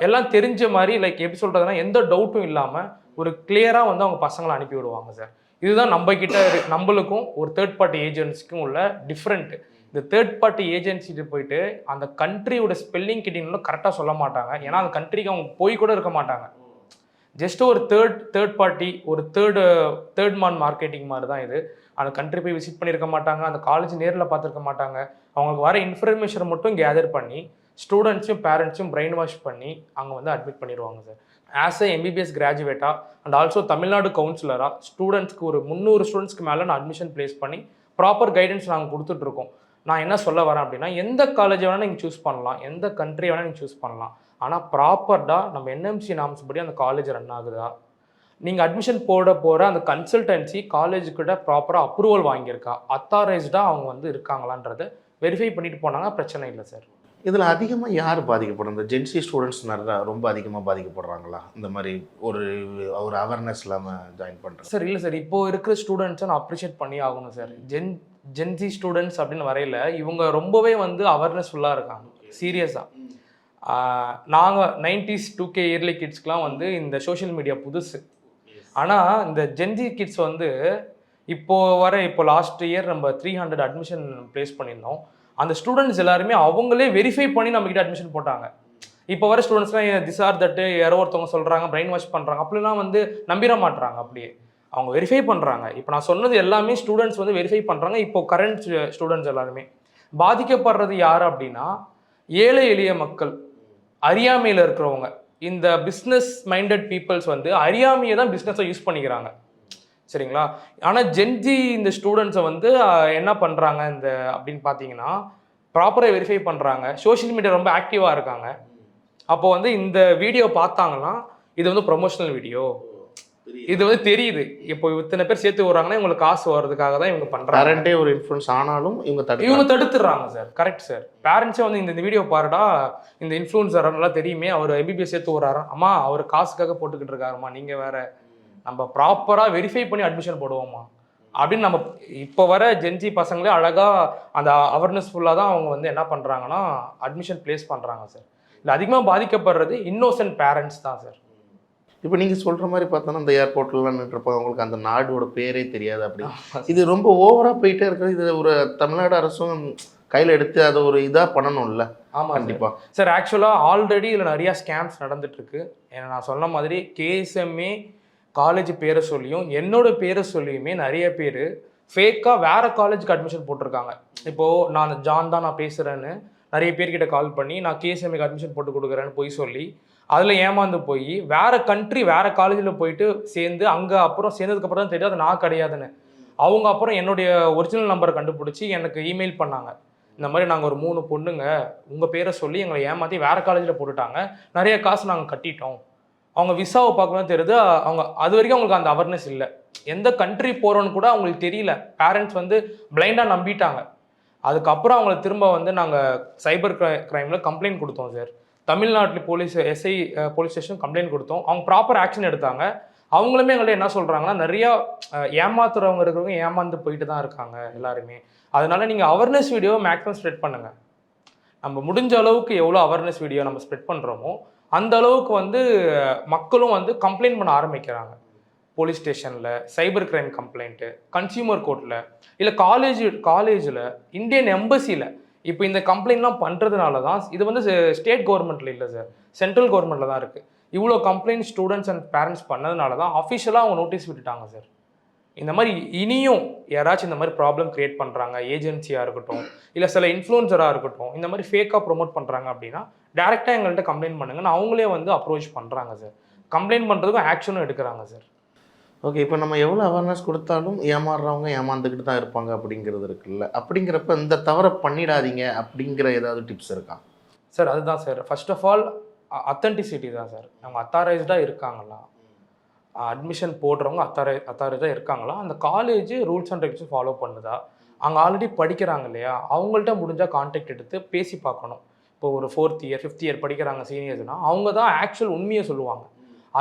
எல்லாம் தெரிஞ்ச மாதிரி லைக் எப்படி சொல்கிறதுனா எந்த டவுட்டும் இல்லாமல் ஒரு கிளியராக வந்து அவங்க பசங்களை அனுப்பி விடுவாங்க சார். இதுதான் நம்மளுக்கும் ஒரு தேர்ட் பார்ட்டி ஏஜென்சிக்கும் உள்ள டிஃப்ரெண்ட். இந்த தேர்ட் பார்ட்டி ஏஜென்சிட்டு போயிட்டு அந்த கண்ட்ரியோட ஸ்பெல்லிங் கிட்டிங்களும் கரெக்டாக சொல்ல மாட்டாங்க. ஏன்னா அந்த கண்ட்ரிக்கு அவங்க போய் கூட இருக்க மாட்டாங்க. ஜஸ்ட் ஒரு தேர்ட் பார்ட்டி, ஒரு தேர்ட் மான் மார்க்கெட்டிங் மாதிரி தான் இது. அந்த கண்ட்ரி போய் விசிட் பண்ணியிருக்க மாட்டாங்க, அந்த காலேஜ் நேரில் பார்த்துருக்க மாட்டாங்க. அவங்களுக்கு வர இன்ஃபர்மேஷனை மட்டும் கேதர் பண்ணி ஸ்டூடெண்ட்ஸையும் பேரண்ட்ஸையும் பிரெயின் வாஷ் பண்ணி அங்கே வந்து அட்மிட் பண்ணிடுவாங்க சார். ஆஸ் எ எம்பிபிஎஸ் கிராஜுவேட்டாக அண்ட் ஆல்சோ தமிழ்நாடு கவுன்சிலராக ஸ்டூடெண்ட்ஸ்க்கு ஒரு 300 ஸ்டூடெண்ட்ஸ்க்கு மேலே நான் அட்மிஷன் ப்ளேஸ் பண்ணி ப்ராப்பர் கைடன்ஸ் நாங்கள் கொடுத்துட்ருக்கோம். நான் என்ன சொல்ல வரேன் அப்படின்னா, எந்த காலேஜ் வேணால் நீங்கள் சூஸ் பண்ணலாம், எந்த கண்ட்ரி வேணால் நீங்கள் சூஸ் பண்ணலாம். ஆனால் ப்ராப்பர்டாக நம்ம என்எம்சி நாம்ஸ் படி அந்த காலேஜ் ரன் ஆகுதா, நீங்கள் அட்மிஷன் போகிற அந்த கன்சல்டன்சி காலேஜுக்கிட்ட ப்ராப்பராக அப்ரூவல் வாங்கியிருக்கா, அத்தாரைஸ்டாக அவங்க வந்து இருக்காங்களான்றதை வெரிஃபை பண்ணிட்டு போனாங்க, பிரச்சனை இல்லை சார். இதில் அதிகமாக யார் பாதிக்கப்படும்? இந்த ஜென்சி ஸ்டூடெண்ட்ஸ் நிறையா ரொம்ப அதிகமாக பாதிக்கப்படுறாங்களா? இந்த மாதிரி ஒரு அவேர்னஸ் இல்லாமல் ஜாயின் பண்ணுறேன் சார். இல்லை சார், இப்போது இருக்கிற ஸ்டூடெண்ட்ஸை நான் அப்ரிஷியேட் பண்ணி ஆகணும் சார். ஜென்சி ஸ்டூடெண்ட்ஸ் அப்படின்னு வரையில் இவங்க ரொம்பவே வந்து அவேர்னஸ் ஃபுல்லாக இருக்காங்க சீரியஸாக. நாங்கள் 90s 2K இயர்லி கிட்ஸ்க்கெலாம் வந்து இந்த சோஷியல் மீடியா புதுசு. ஆனால் இந்த ஜென்சி கிட்ஸ் வந்து இப்போ லாஸ்ட் இயர் நம்ம 300 அட்மிஷன் ப்ளேஸ் பண்ணியிருந்தோம். அந்த ஸ்டூடெண்ட்ஸ் எல்லாருமே அவங்களே வெரிஃபை பண்ணி நம்மக்கிட்ட அட்மிஷன் போட்டாங்க. இப்போ வர ஸ்டூடெண்ட்ஸ்லாம் திஸ் ஆர் தட்டு யாரோ ஒருத்தவங்க சொல்கிறாங்க, பிரெயின் வாஷ் பண்ணுறாங்க, அப்படிலாம் வந்து நம்பிட மாட்டுறாங்க. அப்படியே அவங்க வெரிஃபை பண்ணுறாங்க. இப்போ நான் சொன்னது எல்லாமே ஸ்டூடெண்ட்ஸ் வந்து வெரிஃபை பண்ணுறாங்க. இப்போ கரண்ட் ஸ்டூடெண்ட்ஸ் எல்லாருமே பாதிக்கப்படுறது யார் அப்படின்னா, ஏழை எளிய மக்கள், அறியாமையில் இருக்கிறவங்க. இந்த பிஸ்னஸ் மைண்டட் பீப்புள்ஸ் வந்து அறியாமையை தான் பிஸ்னஸை யூஸ் பண்ணிக்கிறாங்க, சரிங்களா? ஆனால் ஜென்ஜி இந்த ஸ்டூடெண்ட்ஸை வந்து என்ன பண்ணுறாங்க அப்படின்னு பார்த்தீங்கன்னா, ப்ராப்பராக வெரிஃபை பண்ணுறாங்க, சோஷியல் மீடியா ரொம்ப ஆக்டிவாக இருக்காங்க. அப்போ வந்து இந்த வீடியோ பார்த்தாங்கன்னா இது வந்து ப்ரொமோஷனல் வீடியோ, இது வந்து தெரியுது. இப்போ இத்தனை பேர் சேர்த்து வர்றாங்கன்னா இவங்களுக்கு காசு வர்றதுக்காக தான் இவங்க பண்ணுறாங்க. பேரண்டே ஒரு இன்ஃப்ளூயன்ஸ் ஆனாலும் இவங்க தடுத்துடுறாங்க சார். Correct sir. பேரண்ட்ஸே வந்து இந்த வீடியோ பாருடா, இந்த இன்ஃப்ளூன்சர் நல்லா தெரியுமே, அவர் எம்பிபிஎஸ் சேர்த்து வர்றாரா, அம்மா அவர் காசுக்காக போட்டுக்கிட்டு இருக்காருமா, நீங்கள் வேற, நம்ம ப்ராப்பராக வெரிஃபை பண்ணி அட்மிஷன் போடுவோமா அப்படின்னு நம்ம இப்போ வர ஜென்ஜி பசங்களே அழகாக அந்த அவேர்னஸ் ஃபுல்லாக தான் அவங்க வந்து என்ன பண்ணுறாங்கன்னா அட்மிஷன் ப்ளேஸ் பண்ணுறாங்க சார். இல்லை அதிகமாக பாதிக்கப்படுறது இன்னோசன்ட் பேரண்ட்ஸ் தான் சார். இப்போ நீங்கள் சொல்கிற மாதிரி பார்த்தோன்னா இந்த ஏர்போர்ட்லாம் நின்றுருப்பாங்க, அவங்களுக்கு அந்த நாடோட பேரே தெரியாது. அப்படி இது ரொம்ப ஓவராக போயிட்டே இருக்குது. இது ஒரு தமிழ்நாடு அரசும் கையில் எடுத்து அதை ஒரு இதாக பண்ணணும்ல. ஆமாம் கண்டிப்பாக சார். ஆக்சுவலாக ஆல்ரெடி இதில் நிறையா ஸ்கேம்ஸ் நடந்துட்டுருக்கு. ஏன்னா நான் சொன்ன மாதிரி கேஎஸ்எம்ஏ காலேஜ் பேரை சொல்லியும் என்னோட பேரை சொல்லியுமே நிறைய பேர் ஃபேக்காக வேறு காலேஜுக்கு அட்மிஷன் போட்டிருக்காங்க. இப்போது நான் ஜான் தான் நான் பேசுகிறேன்னு நிறைய பேர்கிட்ட கால் பண்ணி நான் கேஎஸ்எம்ஏக்கு அட்மிஷன் போட்டு கொடுக்குறேன்னு போய் சொல்லி அதில் ஏமாந்து போய் வேறு கண்ட்ரி வேறு காலேஜில் போயிட்டு சேர்ந்து அங்கே அப்புறம் சேர்ந்ததுக்கப்புறம் தான் தெரியும் அது நான் கிடையாதுன்னு. அவங்க அப்புறம் என்னுடைய ஒரிஜினல் நம்பரை கண்டுபிடிச்சி எனக்கு இமெயில் பண்ணாங்க. இந்த மாதிரி நாங்கள் ஒரு 3 பொண்ணுங்க உங்கள் பேரை சொல்லி எங்களை ஏமாற்றி வேறு காலேஜில் போட்டுட்டாங்க, நிறைய காசு நாங்கள் கட்டிட்டோம். அவங்க விசாவை பார்க்கணும் தெரியுது. அவங்க அது வரைக்கும் அவங்களுக்கு அந்த அவேர்னஸ் இல்லை. எந்த கண்ட்ரி போகிறோன்னு கூட அவங்களுக்கு தெரியல. பேரண்ட்ஸ் வந்து பிளைண்டாக நம்பிட்டாங்க. அதுக்கப்புறம் அவங்களை திரும்ப வந்து நாங்கள் சைபர் கிரைமில் கம்ப்ளைண்ட் கொடுத்தோம் சார். தமிழ்நாட்டில் எஸ்ஐ போலீஸ் ஸ்டேஷன் கம்ப்ளைண்ட் கொடுத்தோம். அவங்க ப்ராப்பர் ஆக்ஷன் எடுத்தாங்க. அவங்களுமே எங்கள்கிட்ட என்ன சொல்கிறாங்கன்னா, நிறையா ஏமாத்துறவங்க இருக்கிறவங்க ஏமாந்து போயிட்டு தான் இருக்காங்க எல்லாருமே. அதனால நீங்கள் அவேர்னஸ் வீடியோவை மேக்ஸிமம் ஸ்ப்ரெட் பண்ணுங்கள். நம்ம முடிஞ்ச அளவுக்கு எவ்வளோ அவேர்னஸ் வீடியோ நம்ம ஸ்ப்ரெட் பண்ணுறோமோ அந்த அளவுக்கு வந்து மக்களும் வந்து கம்ப்ளைண்ட் பண்ண ஆரம்பிக்கிறாங்க. போலீஸ் ஸ்டேஷனில் சைபர் கிரைம் கம்ப்ளைண்ட்டு, கன்சியூமர் கோர்ட்டில், இல்லை காலேஜில், இந்தியன் எம்பசியில். இப்போ இந்த கம்ப்ளைண்ட்லாம் பண்ணுறதுனால தான் இது வந்து ஸ்டேட் கவர்மெண்ட்டில் இல்லை சார், சென்ட்ரல் கவர்மெண்ட்டில் தான் இருக்குது. இவ்வளோ கம்ப்ளைண்ட் ஸ்டூடெண்ட்ஸ் அண்ட் பேரண்ட்ஸ் பண்ணதுனால தான் அஃபிஷியலாக அவங்க நோட்டீஸ் விட்டுட்டாங்க சார். இந்த மாதிரி இனியும் யாராச்சும் இந்த மாதிரி ப்ராப்ளம் கிரியேட் பண்ணுறாங்க, ஏஜென்சியாக இருக்கட்டும் இல்லை சில இன்ஃப்ளூன்சராக இருக்கட்டும், இந்த மாதிரி ஃபேக்காக ப்ரொமோட் பண்ணுறாங்க அப்படின்னா டேரெக்டாக எங்கள்கிட்ட கம்ப்ளைண்ட் பண்ணுங்கன்னு அவங்களே வந்து அப்ரோச் பண்ணுறாங்க சார். கம்ப்ளைண்ட் பண்ணுறதுக்கும் ஆக்ஷனும் எடுக்கிறாங்க சார். ஓகே. இப்போ நம்ம எவ்வளோ அவேர்னஸ் கொடுத்தாலும் ஏமாறுறவங்க ஏமாந்துக்கிட்டு தான் இருப்பாங்க அப்படிங்கிறது இருக்குல்ல. அப்படிங்கிறப்ப இந்த தவறை பண்ணிடாதீங்க அப்படிங்கிற ஏதாவது டிப்ஸ் இருக்கா? சார் அதுதான் sir. First of all authenticity தான் சார். அவங்க அத்தாரைஸ்டாக இருக்காங்களா, அட்மிஷன் போடுறவங்க அத்தாரைஸ்டாக இருக்காங்களா, அந்த college rules and regulation follow பண்ணுதா, அங்கே ஆல்ரெடி படிக்கிறாங்க இல்லையா, அவங்கள்ட்ட முடிஞ்சால் கான்டாக்ட் எடுத்து பேசி பார்க்கணும். இப்போ ஒரு 4th இயர் 5th இயர் படிக்கிறாங்க சீனியர்ஸ்னால் அவங்க தான் ஆக்சுவல் உண்மையை சொல்லுவாங்க.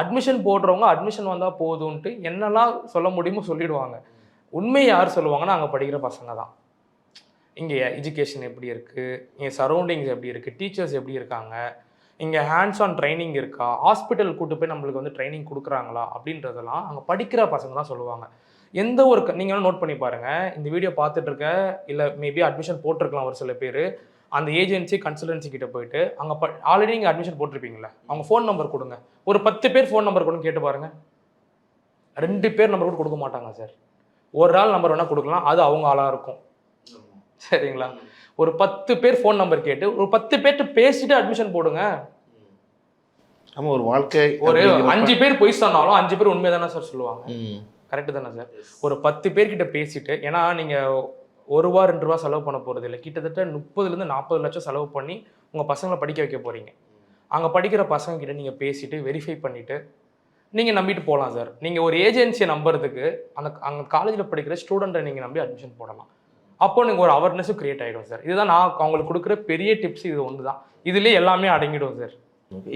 அட்மிஷன் போடுறவங்க அட்மிஷன் வந்தால் போதும்ன்ட்டு என்னெல்லாம் சொல்ல முடியுமோ சொல்லிடுவாங்க. உண்மையை யார் சொல்லுவாங்கன்னா அங்கே படிக்கிற பசங்க தான். இங்கே எஜுகேஷன் எப்படி இருக்குது, இங்கே சரௌண்டிங்ஸ் எப்படி இருக்குது, டீச்சர்ஸ் எப்படி இருக்காங்க, இங்கே ஹேண்ட்ஸ் ஆன் ட்ரைனிங் இருக்கா, ஹாஸ்பிட்டல் கூட்டு போய் நம்மளுக்கு வந்து ட்ரைனிங் கொடுக்குறாங்களா அப்படின்றதெல்லாம் அங்கே படிக்கிற பசங்க தான் சொல்லுவாங்க. எந்த ஒரு நீங்கள் நோட் பண்ணி பாருங்கள், இந்த வீடியோ பார்த்துட்டு இருக்க இல்லை மேபி அட்மிஷன் போட்டிருக்கலாம் ஒரு சில பேர், அந்த ஏஜென்சி கன்சல்டன்சி கிட்ட போயிட்டு அங்கே ஆல்ரெடி நீங்கள் அட்மிஷன் போட்டிருப்பீங்களே, அவங்க ஃபோன் நம்பர் கொடுங்க, ஒரு 10 பேர் ஃபோன் நம்பர் கொடுங்க கேட்டு பாருங்கள். 2 பேர் நம்பர் கூட கொடுக்க மாட்டாங்க சார். ஒரு ஆள் நம்பர் வேணால் கொடுக்கலாம், அது அவங்க ஆளாக இருக்கும். சரிங்களா? ஒரு 10 பேர் ஃபோன் நம்பர் கேட்டு ஒரு 10 பேர்கிட்ட பேசிட்டு அட்மிஷன் போடுங்க. நம்ம ஒரு வாழ்க்கை ஒரு 5 பேர் பொய் சொன்னாலும் 5 பேர் உண்மையை தானே சார் சொல்லுவாங்க. கரெக்டு தானே சார்? ஒரு 10 பேர்கிட்ட பேசிட்டு, ஏன்னா நீங்கள் ₹1 ₹2 செலவு பண்ண போகிறது இல்லை, கிட்டத்தட்ட 30 40 லட்சம் செலவு பண்ணி உங்கள் பசங்களை படிக்க வைக்க போகிறீங்க. அங்கே படிக்கிற பசங்க கிட்ட நீங்கள் பேசிட்டு வெரிஃபை பண்ணிவிட்டு நீங்கள் நம்பிட்டு போகலாம் சார். நீங்கள் ஒரு ஏஜென்சியை நம்புறதுக்கு அங்கே காலேஜில் படிக்கிற ஸ்டூடெண்ட்டை நீங்கள் நம்பி அட்மிஷன் போடலாம். அப்போ நீங்கள் ஒரு அவேர்னஸும் கிரியேட் ஆகிடும் சார். இதுதான் நான் அவங்களுக்கு கொடுக்குற பெரிய டிப்ஸ். இது ஒன்று தான், இதுலேயே எல்லாமே அடங்கிடும் சார்.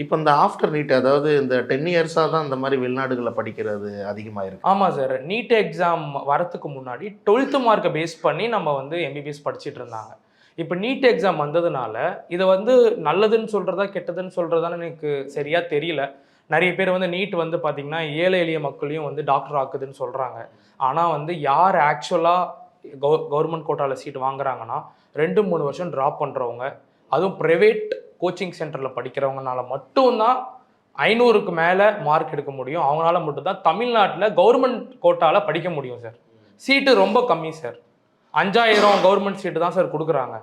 இப்போ இந்த ஆஃப்டர் நீட், அதாவது இந்த 10 இயர்ஸாக தான் இந்த மாதிரி வெளிநாடுகளில் படிக்கிறது அதிகமாக இருக்குது. ஆமாம் சார். நீட் எக்ஸாம் வரத்துக்கு முன்னாடி 12th மார்க்கை பேஸ் பண்ணி நம்ம வந்து எம்பிபிஎஸ் படிச்சுட்டு இருந்தாங்க. இப்போ நீட் எக்ஸாம் வந்ததுனால இதை வந்து நல்லதுன்னு சொல்கிறதா கெட்டதுன்னு சொல்கிறதான்னு எனக்கு சரியாக தெரியல. நிறைய பேர் வந்து நீட் வந்து பார்த்திங்கன்னா ஏழை எளிய மக்களையும் வந்து டாக்டர் ஆக்குதுன்னு சொல்கிறாங்க. ஆனால் வந்து யார் ஆக்சுவலாக கவர்மெண்ட் கோட்டாவில் சீட் வாங்குறாங்கன்னா 2-3 வருஷம் ட்ராப் பண்ணுறவங்க, அதுவும் ப்ரைவேட் கோச்சிங் சென்டரில் படிக்கிறவங்கனால மட்டும்தான் 500க்கு மேலே மார்க் எடுக்க முடியும். அவங்களால மட்டும்தான் தமிழ்நாட்டில் கவர்மெண்ட் கோட்டாவில் படிக்க முடியும் சார். சீட்டு ரொம்ப கம்மி சார். 5000 கவர்மெண்ட் சீட்டு தான் சார் கொடுக்குறாங்க.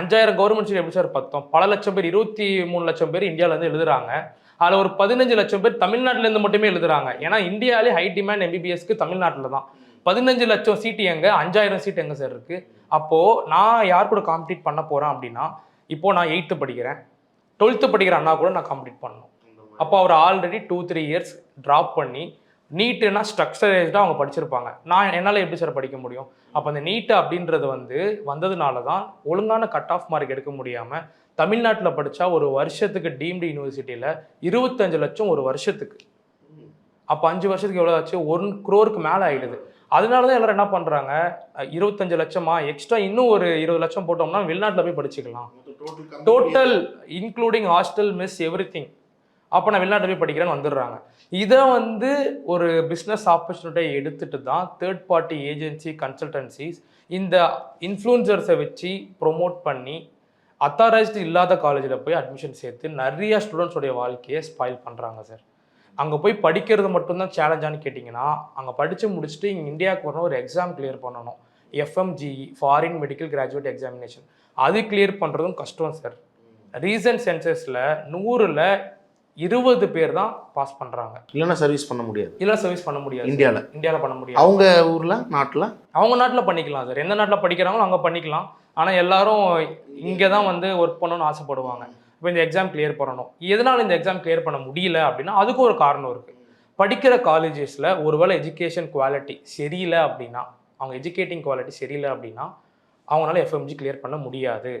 5000 கவர்மெண்ட் சீட் எப்படி சார் பத்தோம்? பல லட்சம் பேர், 23 லட்சம் பேர் இந்தியாவிலேருந்து எழுதுறாங்க. அதில் ஒரு 15 லட்சம் பேர் தமிழ்நாட்டிலேருந்து மட்டுமே எழுதுறாங்க. ஏன்னா இந்தியாவிலே ஹை டிமாண்ட் எம்பிபிஎஸ்க்கு தமிழ்நாட்டில் தான். 15 லட்சம் சீட்டு எங்கே, 5000 சீட் எங்கே சார் இருக்குது? அப்போது நான் யார் கூட காம்பீட் பண்ண போகிறேன் அப்படின்னா, இப்போது நான் 8th படிக்கிறேன், 12th படிக்கிற அண்ணா கூட நான் காம்பீட் பண்ணணும். அப்போ அவர் ஆல்ரெடி 2-3 இயர்ஸ் ட்ராப் பண்ணி நீட்டுன்னா ஸ்ட்ரக்சரைஸ்டாக அவங்க படிச்சிருப்பாங்க. என்னால் எப்படி சார் படிக்க முடியும்? அப்போ அந்த நீட்டு அப்படின்றது வந்ததுனால தான் ஒழுங்கான கட் ஆஃப் மார்க் எடுக்க முடியாமல் தமிழ்நாட்டில் படித்தா ஒரு வருஷத்துக்கு டீம்டு யூனிவர்சிட்டியில் 25 லட்சம் ஒரு வருஷத்துக்கு. அப்போ 5 வருஷத்துக்கு எவ்வளோ ஆச்சு? 1 crore மேலே ஆகிடுது. அதனால தான் எல்லாரும் என்ன பண்ணுறாங்க, 25 லட்சமா எக்ஸ்ட்ரா இன்னும் ஒரு 20 லட்சம் போட்டோம்னா வெளிநாட்டில் போய் படிச்சுக்கலாம். Total including hostel miss everything. அப்போ நான் வெளிநாட்டில் போய் படிக்கிறேன்னு வந்துடுறாங்க. இதை வந்து ஒரு பிஸ்னஸ் ஆப்பர்ச்சுனிட்டியை எடுத்துட்டு தான் தேர்ட் பார்ட்டி ஏஜென்சி கன்சல்டன்சிஸ் இந்த இன்ஃப்ளூன்சர்ஸை வச்சு ப்ரொமோட் பண்ணி அத்தாரைஸ்டு இல்லாத காலேஜில் போய் அட்மிஷன் சேர்த்து நிறைய ஸ்டூடெண்ட்ஸோடைய வாழ்க்கையை ஸ்பாயில் பண்ணுறாங்க சார். அங்கே போய் படிக்கிறது மட்டும்தான் சேலஞ்சான்னு கேட்டிங்கன்னா, அங்கே படித்து முடிச்சுட்டு இங்கே இந்தியாவுக்கு வரணும், ஒரு எக்ஸாம் கிளியர் பண்ணணும், FMGE foreign medical graduate examination. அது கிளியர் பண்ணுறதும் கஷ்டம் சார். ரீசன்ட் சென்சஸில் 100ல் 20 பேர் தான் பாஸ் பண்ணுறாங்க. இல்லைன்னா சர்வீஸ் பண்ண முடியாது. இந்தியாவில் பண்ண முடியாது. அவங்க ஊரில் அவங்க நாட்டில் பண்ணிக்கலாம் சார். எந்த நாட்டில் படிக்கிறாங்களோ அங்கே பண்ணிக்கலாம். ஆனால் எல்லாரும் இங்கே தான் வந்து ஒர்க் பண்ணணும்னு ஆசைப்படுவாங்க. இப்போ இந்த எக்ஸாம் கிளியர் பண்ணணும். எதனால் இந்த எக்ஸாம் கிளியர் பண்ண முடியல அப்படின்னா அதுக்கும் ஒரு காரணம் இருக்குது. படிக்கிற காலேஜஸில் ஒருவேளை எஜுகேஷன் குவாலிட்டி சரியில்லை அப்படின்னா, அவங்க எஜுகேட்டிங் குவாலிட்டி சரியில்லை அப்படின்னா அவங்களால FMG கிளியர் பண்ண முடியாது.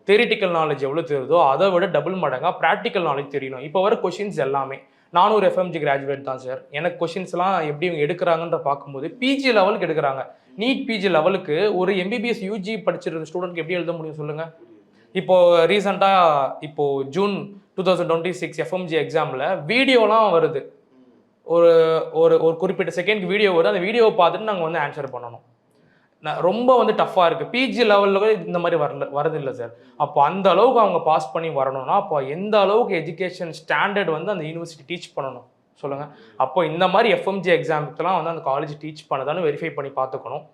தியரிட்டிக்கல் நாலேஜ் எவ்வளோ தெரியுதோ அதை விட டபுள் மடங்காக ப்ராக்டிக்கல் நாலேஜ் தெரியணும். இப்போ வர கொஷின்ஸ் எல்லாமே, நானும் ஒரு FMG கிராஜுவேட் தான் சார். எனக்கு கொஷின்ஸ்லாம் எப்படி இவங்க எடுக்கிறாங்கன்ற பார்க்கும்போது பிஜி லெவலுக்கு எடுக்கிறாங்க. நீட் பிஜி லெவலுக்கு ஒரு MBBS UG படிச்சிருந்த ஸ்டூடெண்ட்க்கு எப்படி எழுத முடியும் சொல்லுங்கள்? இப்போது ரீசெண்டாக இப்போது ஜூன் 2026 FMG எக்ஸாமில் வீடியோலாம் வருது. ஒரு ஒரு ஒரு குறிப்பிட்ட செகண்ட்க்கு வீடியோ வருது. அந்த வீடியோவை பார்த்துட்டு நாங்கள் வந்து ஆன்சர் பண்ணணும். ரொம்ப வந்து டஃப்பாக இருக்குது. பிஜி லெவலில் கூட இந்த மாதிரி வரதில்லை சார். அப்போ அந்த அளவுக்கு அவங்க பாஸ் பண்ணி வரணும்னா அப்போ எந்த அளவுக்கு எஜுகேஷன் ஸ்டாண்டர்ட் வந்து அந்த யூனிவர்சிட்டி டீச் பண்ணணும் சொல்லுங்கள். அப்போ இந்த மாதிரி எஃப்எம்ஜி எக்ஸாமுக்கெல்லாம் வந்து அந்த காலேஜ் டீச் பண்ணதான்னு வெரிஃபை பண்ணி பார்த்துக்கணும்.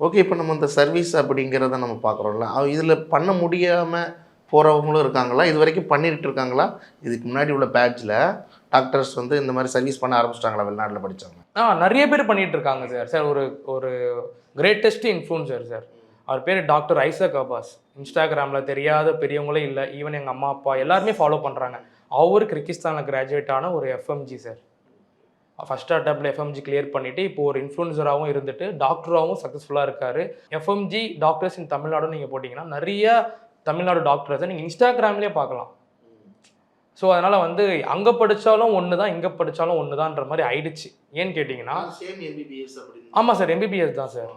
ஓகே, இப்போ நம்ம இந்த சர்வீஸ் அப்படிங்கிறத நம்ம பார்க்குறோம்ல, இதில் பண்ண முடியாமல் போகிறவங்களும் இருக்காங்களா? இது வரைக்கும் பண்ணிட்டு இருக்காங்களா? இதுக்கு முன்னாடி உள்ள பேட்சில் டாக்டர்ஸ் வந்து இந்த மாதிரி சர்வீஸ் பண்ண ஆரம்பிச்சிட்டாங்களா வெளிநாட்டில் படித்தவங்க? நிறைய பேர் பண்ணிட்டு இருக்காங்க சார். சார் ஒரு ஒரு கிரேட்டஸ்ட் இன்ஃப்ளூன்சர் சார், அவர் பேர் டாக்டர் ஐசக் அப்பாஸ். இன்ஸ்டாகிராமில் தெரியாத பெரியவங்களே இல்லை, ஈவன் எங்கள் அம்மா அப்பா எல்லாருமே ஃபாலோ பண்ணுறாங்க. அவர் கிர்கிஸ்தானில் கிராஜுவேட் ஆன ஒரு எஃப்எம்ஜி சார். ஃபஸ்ட் அட்டம்ப்டில் எஃப்எம்ஜி கிளியர் பண்ணிவிட்டு இப்போ ஒரு இன்ஃப்ளூன்சராகவும் இருந்துட்டு டாக்டராகவும் சக்ஸஸ்ஃபுல்லாக இருக்கார். எஃப்எம்ஜி டாக்டர்ஸ் இன் தமிழ்நாடுன்னு நீங்கள் போட்டிங்கன்னா நிறைய தமிழ்நாடு டாக்டர்ஸை நீங்கள் இன்ஸ்டாகிராம்லேயே பார்க்கலாம். ஸோ அதனால் வந்து அங்கே படித்தாலும் ஒன்று தான், இங்கே படித்தாலும் ஒன்று தான்ன்ற மாதிரி ஆயிடுச்சு. ஏன்னு கேட்டிங்கன்னா ஆமாம் சார், எம்பிபிஎஸ் தான் சார்.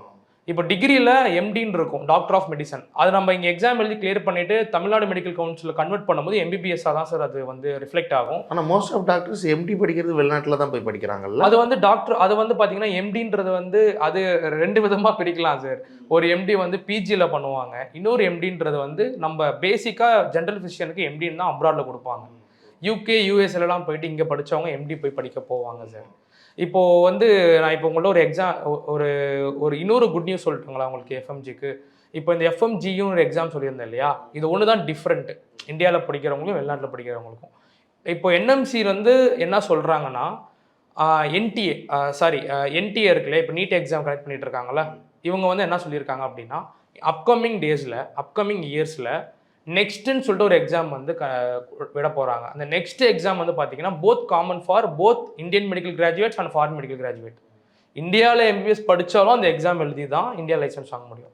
இப்போ டிகிரியில் எம்டின்னு இருக்கும், டாக்டர் ஆஃப் மெடிசன். அது நம்ம இங்கே எக்ஸாம் எழுதி கிளியர் பண்ணிவிட்டு தமிழ்நாடு மெடிக்கல் கவுன்சிலில் கன்வெர்ட் பண்ணும்போது எம்பிபிஎஸ்ஸாக தான் சார் அது வந்து ரிஃப்ளெக்ட் ஆகும். ஆனால் மோஸ்ட் ஆஃப் டாக்டர்ஸ் எம்டி படிக்கிறது வெளிநாட்டில் தான் போய் படிக்கிறாங்கல்ல. அது வந்து டாக்டர், அது வந்து பார்த்தீங்கன்னா எம்டின்றது வந்து அது 2 விதமாக பிரிக்கலாம் சார். ஒரு எம்டி வந்து பிஜியில் பண்ணுவாங்க, இன்னொரு எம்டின்றது வந்து நம்ம பேசிக்காக ஜென்ரல் ஃபிசிஷியனுக்கு எம்டின்னு தான் அப்ராடில் கொடுப்பாங்க. யூகே யூஎஸ்எல்லாம் போயிட்டு இங்கே படித்தவங்க எம்டி போய் படிக்க போவாங்க சார். இப்போது வந்து நான் இப்போ உங்கள்ட்ட ஒரு எக்ஸாம் ஒரு இன்னொரு குட் நியூஸ் சொல்லட்டுங்களா உங்களுக்கு எஃப்எம்ஜிக்கு. இப்போ இந்த எஃப்எம்ஜியும் ஒரு எக்ஸாம் சொல்லியிருந்தேன் இல்லையா, இது ஒன்று தான் டிஃப்ரெண்ட் இந்தியாவில் படிக்கிறவங்களுக்கும் வெளிநாட்டில் படிக்கிறவங்களுக்கும். இப்போ என்எம்சி வந்து என்ன சொல்கிறாங்கன்னா, என்டிஏ இருக்குல்ல, இப்போ நீட் எக்ஸாம் கனெக்ட் பண்ணிட்டு இருக்காங்களா, இவங்க வந்து என்ன சொல்லியிருக்காங்க அப்படின்னா, அப்கமிங் இயர்ஸில் நெக்ஸ்ட்டுன்னு சொல்லிட்டு ஒரு எக்ஸாம் வந்து விட போகிறாங்க. அந்த நெக்ஸ்ட் எக்ஸாம் வந்து பார்த்தீங்கன்னா both common for both Indian medical graduates and foreign medical graduate. இந்தியாவில் எம்பிபிஎஸ் படித்தாலும் அந்த எக்ஸாம் எழுதி தான் இந்தியா லைசன்ஸ் வாங்க முடியும்.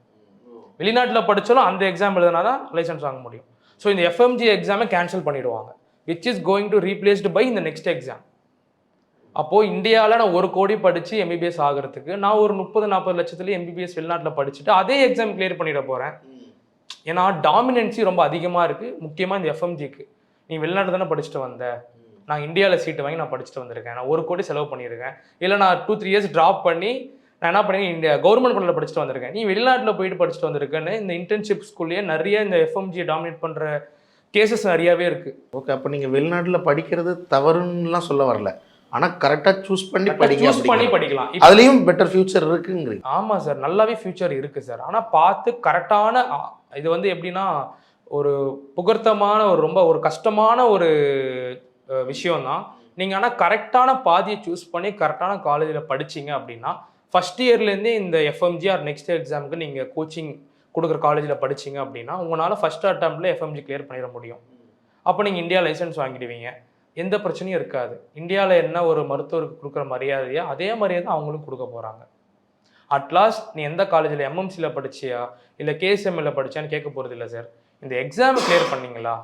வெளிநாட்டில் படித்தாலும் அந்த எக்ஸாம் எழுதினா தான் லைசன்ஸ் வாங்க முடியும். ஸோ இந்த எஃப்எம்ஜி எக்ஸாமை கேன்சல் பண்ணிடுவாங்க, which is going to replaced by இந்த நெக்ஸ்ட் எக்ஸாம். அப்போது இந்தியாவில் நான் 1 கோடி படித்து எம்பிபிஎஸ் ஆகிறதுக்கு நான் ஒரு 30-40 லட்சத்துலேயே எம்பிபிஎஸ் வெளிநாட்டில் படிச்சுட்டு அதே எக்ஸாம் கிளியர் பண்ணிட போகிறேன். ஏன்னா டாமினன்சி ரொம்ப அதிகமாக இருக்குது, முக்கியமாக இந்த எஃப்எம்ஜிக்கு. நீ வெளிநாட்டு தானே படிச்சுட்டு வந்த, நான் இந்தியாவில் சீட்டு வாங்கி நான் படிச்சுட்டு வந்திருக்கேன், நான் 1 கோடி செலவு பண்ணியிருக்கேன், இல்லை நான் 2-3 இயர்ஸ் ட்ராப் பண்ணி நான் என்ன பண்ணி இந்தியா கவர்மெண்ட் காலேஜில் படிச்சுட்டு வந்திருக்கேன், நீ வெளிநாட்டில் போயிட்டு படிச்சுட்டு வந்திருக்கேன்னு இந்த இன்டர்ன்ஷிப் ஸ்கூல்லேயே நிறைய இந்த எஃப்எம்ஜியை டாமினேட் பண்ணுற கேசஸ் நிறையாவே இருக்குது. ஓகே, அப்போ நீங்கள் வெளிநாட்டில் படிக்கிறது தவறுன்னுலாம் சொல்ல வரல, ஆனால் கரெக்டாக சூஸ் பண்ணி படிக்கலாம். அதுலேயும் பெட்டர் ஃபியூச்சர் இருக்குங்கிறீங்க? ஆமாம் சார், நல்லாவே ஃபியூச்சர் இருக்குது சார். ஆனால் பார்த்து கரெக்டான, இது வந்து எப்படின்னா ஒரு புகழ்த்தமான ஒரு கஷ்டமான ஒரு விஷயம்தான். நீங்கள் ஆனால் கரெக்டான பாதியை சூஸ் பண்ணி கரெக்டான காலேஜில் படிச்சிங்க அப்படின்னா ஃபஸ்ட் இயர்லேருந்தே இந்த எஃப்எம்ஜி ஆர் நெக்ஸ்ட் எக்ஸாமுக்கு நீங்கள் கோச்சிங் கொடுக்குற காலேஜில் படிச்சிங்க அப்படின்னா உங்களால் ஃபஸ்ட் அட்டம்ப்டில் எஃப்எம்ஜி கிளியர் பண்ணிட முடியும். அப்போ நீங்கள் இந்தியா லைசன்ஸ் வாங்கிடுவீங்க, எந்த பிரச்சனையும் இருக்காது. இந்தியாவில் என்ன ஒரு மருத்துவருக்கு கொடுக்குற மரியாதையோ அதே மாதிரியே தான் அவங்களும் கொடுக்க போகிறாங்க. அட்லாஸ்ட் நீ எந்த காலேஜில் எம்எம்சியில் படிச்சியா இல்லை கேஎஸ்எம்எல்ல படித்தான்னு கேட்க போகிறது இல்லை சார். இந்த எக்ஸாமை கிளியர் பண்ணிங்களா,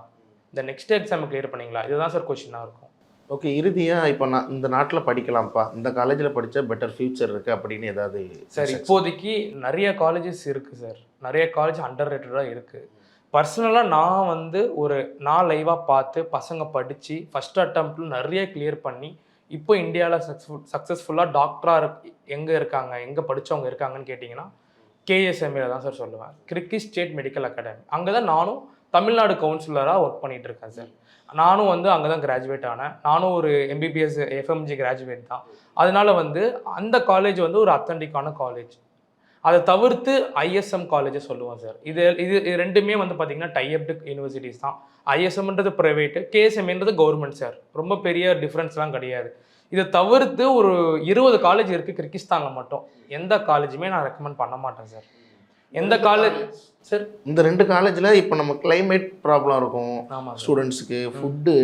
இந்த நெக்ஸ்ட் எக்ஸாமை கிளியர் பண்ணிங்களா, இதுதான் சார் கொஸ்டினாக இருக்கும். ஓகே, இறுதியாக இப்போ நான் இந்த நாட்டில் படிக்கலாம்ப்பா, இந்த காலேஜில் படித்தா பெட்டர் ஃபியூச்சர் இருக்குது அப்படின்னு ஏதாவது? சார் இப்போதைக்கு நிறைய காலேஜஸ் இருக்குது சார், நிறைய காலேஜ் அண்டர் ரேட்டடாக இருக்குது. பர்சனலாக நான் லைவாக பார்த்து பசங்க படித்து ஃபஸ்ட் அட்டம்ப்டில் நிறைய கிளியர் பண்ணி இப்போ இந்தியாவில் சக்ஸஸ்ஃபுல்லாக டாக்டராக எங்கே இருக்காங்க, எங்கே படித்தவங்க இருக்காங்கன்னு கேட்டிங்கன்னா கேஎஸ்எம்ஏல தான் சார் சொல்லுவேன். Kyrgyz state medical academy. அங்கே தான் நானும் தமிழ்நாடு கவுன்சிலராக ஒர்க் பண்ணிகிட்டு இருக்கேன் சார். நானும் அங்கே தான் கிராஜுவேட் ஆனேன். நானும் ஒரு எம்பிபிஎஸ் எஃப்எம்ஜி கிராஜுவேட் தான். அதனால் அந்த காலேஜ் ஒரு அத்தன்டிக்கான காலேஜ். அதை தவிர்த்து ஐஎஸ்எம் காலேஜை சொல்லுவோம் சார். இது ரெண்டுமே பார்த்தீங்கன்னா டைஅப்டு யூனிவர்சிட்டிஸ் தான். ஐஎஸ்எம்ன்றது ப்ரைவேட்டு, கேஎஸ்எம்ன்றது கவர்மெண்ட் சார். ரொம்ப பெரிய டிஃப்ரென்ஸ்லாம் கிடையாது. இதை தவிர்த்து ஒரு 20 காலேஜ் இருக்குது கிர்கிஸ்தானில் மட்டும். எந்த காலேஜுமே நான் ரெக்கமெண்ட் பண்ண மாட்டேன் சார். எந்த காலேஜ் சார்? இந்த 2 காலேஜில் இப்போ நம்ம கிளைமேட் ப்ராப்ளம் இருக்கும், ஆமாம், ஸ்டூடெண்ட்ஸுக்கு ஃபுட்டு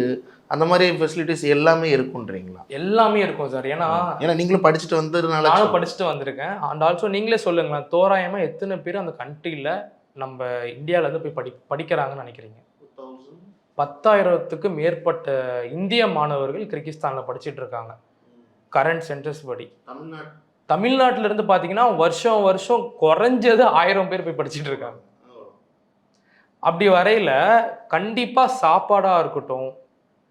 அந்த மாதிரி ஃபெசிலிட்டிஸ் எல்லாமே இருக்குன்றீங்களா? எல்லாமே இருக்கும் சார். ஏன்னா நீங்களும் படிச்சுட்டு வந்ததுனால. நானும் படிச்சுட்டு வந்திருக்கேன். அண்ட் ஆல்சோ நீங்களே சொல்லுங்களேன், தோராயமாக எத்தனை பேர் அந்த கண்ட்ரியில் நம்ம இந்தியாவிலேருந்து போய் படிக்கிறாங்கன்னு நினைக்கிறீங்க? 10,000க்கு மேற்பட்ட இந்திய மாணவர்கள் கிர்கிஸ்தானில் படிச்சுட்டு இருக்காங்க கரண்ட் சென்சஸ் படி. தமிழ்நாட்டிலேருந்து பார்த்தீங்கன்னா வருஷம் குறைஞ்சது 1000 பேர் போய் படிச்சுட்டு இருக்காங்க. அப்படி வரையில் கண்டிப்பாக சாப்பாடாக இருக்கட்டும்,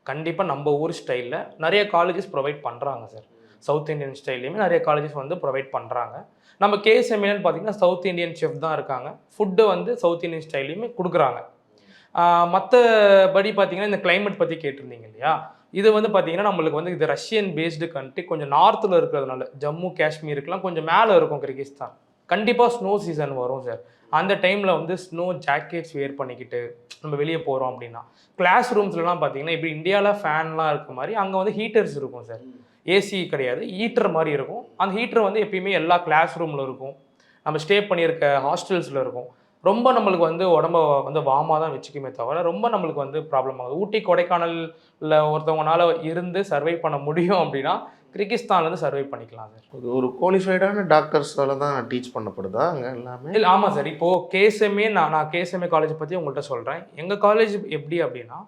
கண்டிப்பாக நம்ம ஊர் ஸ்டைலில் நிறைய காலேஜஸ் ப்ரொவைட் பண்ணுறாங்க சார். சவுத் இந்தியன் ஸ்டைல்லையுமே நிறைய காலேஜஸ் ப்ரொவைட் பண்ணுறாங்க. நம்ம கேஎஸ்எம்ஏன்னு பார்த்தீங்கன்னா சவுத் இந்தியன் செஃப் தான் இருக்காங்க. ஃபுட்டு சவுத் இந்தியன் ஸ்டைல்லையுமே கொடுக்குறாங்க. மற்றபடி பார்த்தீங்கன்னா இந்த கிளைமேட் பற்றி கேட்டிருந்தீங்க இல்லையா, இது வந்து பார்த்தீங்கன்னா நம்மளுக்கு வந்து இது ரஷ்யன் பேஸ்டு கண்ட்ரி, கொஞ்சம் நார்த்தில் இருக்கிறதுனால ஜம்மு காஷ்மீருக்குலாம் கொஞ்சம் மேலே இருக்கும் கிர்கிஸ்தான். கண்டிப்பாக ஸ்னோ சீசன் வரும் சார். அந்த டைமில் வந்து ஸ்னோ ஜாக்கெட்ஸ் வேர் பண்ணிக்கிட்டு நம்ம வெளியே போகிறோம் அப்படின்னா, கிளாஸ் ரூம்ஸ்லலாம் பார்த்தீங்கன்னா இப்படி இந்தியாவில் ஃபேன்லாம் இருக்க மாதிரி அங்கே வந்து ஹீட்டர்ஸ் இருக்கும் சார். ஏசி கிடையாது, ஹீட்டர் மாதிரி இருக்கும். அந்த ஹீட்டர் வந்து எப்பயுமே எல்லா கிளாஸ் ரூமில் இருக்கும், நம்ம ஸ்டே பண்ணியிருக்க ஹாஸ்டல்ஸில் இருக்கும். ரொம்ப நம்மளுக்கு வந்து உடம்ப வந்து வார்மாக தான் வச்சுக்குமே தவிர ரொம்ப நம்மளுக்கு வந்து ப்ராப்ளம் ஆகுது. ஊட்டி கொடைக்கானலில் ஒருத்தவங்கனால இருந்து சர்வை பண்ண முடியும் அப்படின்னா கிர்கிஸ்தான்லேருந்து சர்வை பண்ணிக்கலாம் சார். ஒரு குவாலிஃபைடான டாக்டர்ஸால தான் டீச் பண்ணப்படுதா அங்கே எல்லாமே? இல்லை, ஆமாம் சார். இப்போது கேஎஸ்எம்ஏ நான் கேஎஸ்எம்ஏ காலேஜ் பற்றி உங்கள்கிட்ட சொல்கிறேன். எங்கள் காலேஜ் எப்படி அப்படின்னா,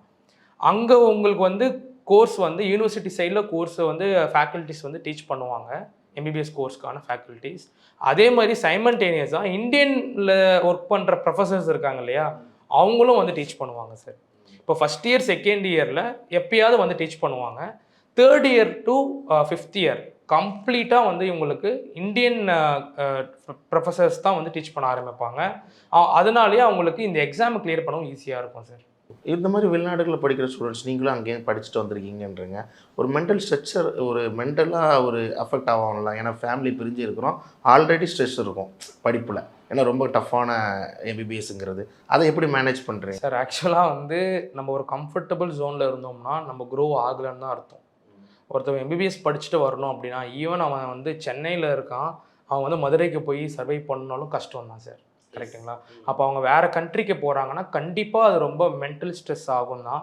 அங்கே உங்களுக்கு வந்து கோர்ஸ் வந்து யூனிவர்சிட்டி சைடில் கோர்ஸை வந்து ஃபேக்கல்ட்டிஸ் வந்து டீச் பண்ணுவாங்க, எம்பிபிஎஸ் கோர்ஸ்க்கான ஃபேக்கல்ட்டிஸ். அதே மாதிரி சைமல்டேனியஸாக இந்தியனில் ஒர்க் பண்ணுற ப்ரொஃபஸர்ஸ் இருக்காங்க இல்லையா, அவங்களும் வந்து டீச் பண்ணுவாங்க சார். இப்போ ஃபஸ்ட் இயர் செகண்ட் இயரில் எப்பயாவது வந்து டீச் பண்ணுவாங்க. Third year to fifth year கம்ப்ளீட்டாக வந்து இவங்களுக்கு இந்தியன் ப்ரொஃபஸர்ஸ் தான் வந்து டீச் பண்ண ஆரம்பிப்பாங்க. அதனாலேயே அவங்களுக்கு இந்த எக்ஸாமை கிளியர் பண்ணவும் ஈஸியாக இருக்கும் சார். இந்த மாதிரி வெளிநாடுகளில் படிக்கிற ஸ்டூடெண்ட்ஸ் நீங்களும் அங்கேயே படிச்சுட்டு வந்திருக்கீங்கன்றீங்க. ஒரு மென்டல் ஸ்ட்ரெச்சர், ஒரு மென்டலாக ஒரு அஃபெக்ட் ஆகலாம். ஏன்னா ஃபேமிலி பிரிஞ்சு இருக்கிறோம், ஆல்ரெடி ஸ்ட்ரெஸ் இருக்கும் படிப்பில், ஏன்னா ரொம்ப டஃப்பான எம்பிபிஎஸ்ங்கிறது. அதை எப்படி மேனேஜ் பண்ணுறீங்க சார்? ஆக்சுவலாக வந்து நம்ம ஒரு கம்ஃபர்டபுள் ஜோனில் இருந்தோம்னா நம்ம க்ரோ ஆகலைன்னு தான் அர்த்தம். ஒருத்தவங்க எம்பிபிஎஸ் படிச்சுட்டு வரணும் அப்படின்னா, ஈவன் அவன் வந்து சென்னையில் இருக்கான், அவன் வந்து மதுரைக்கு போய் சர்வை பண்ணாலும் கஷ்டம் தான் சார். கரெக்டுங்களா? அப்போ அவங்க வேறு கண்ட்ரிக்கு போகிறாங்கன்னா கண்டிப்பாக அது ரொம்ப மென்டல் ஸ்ட்ரெஸ் ஆகும் தான்,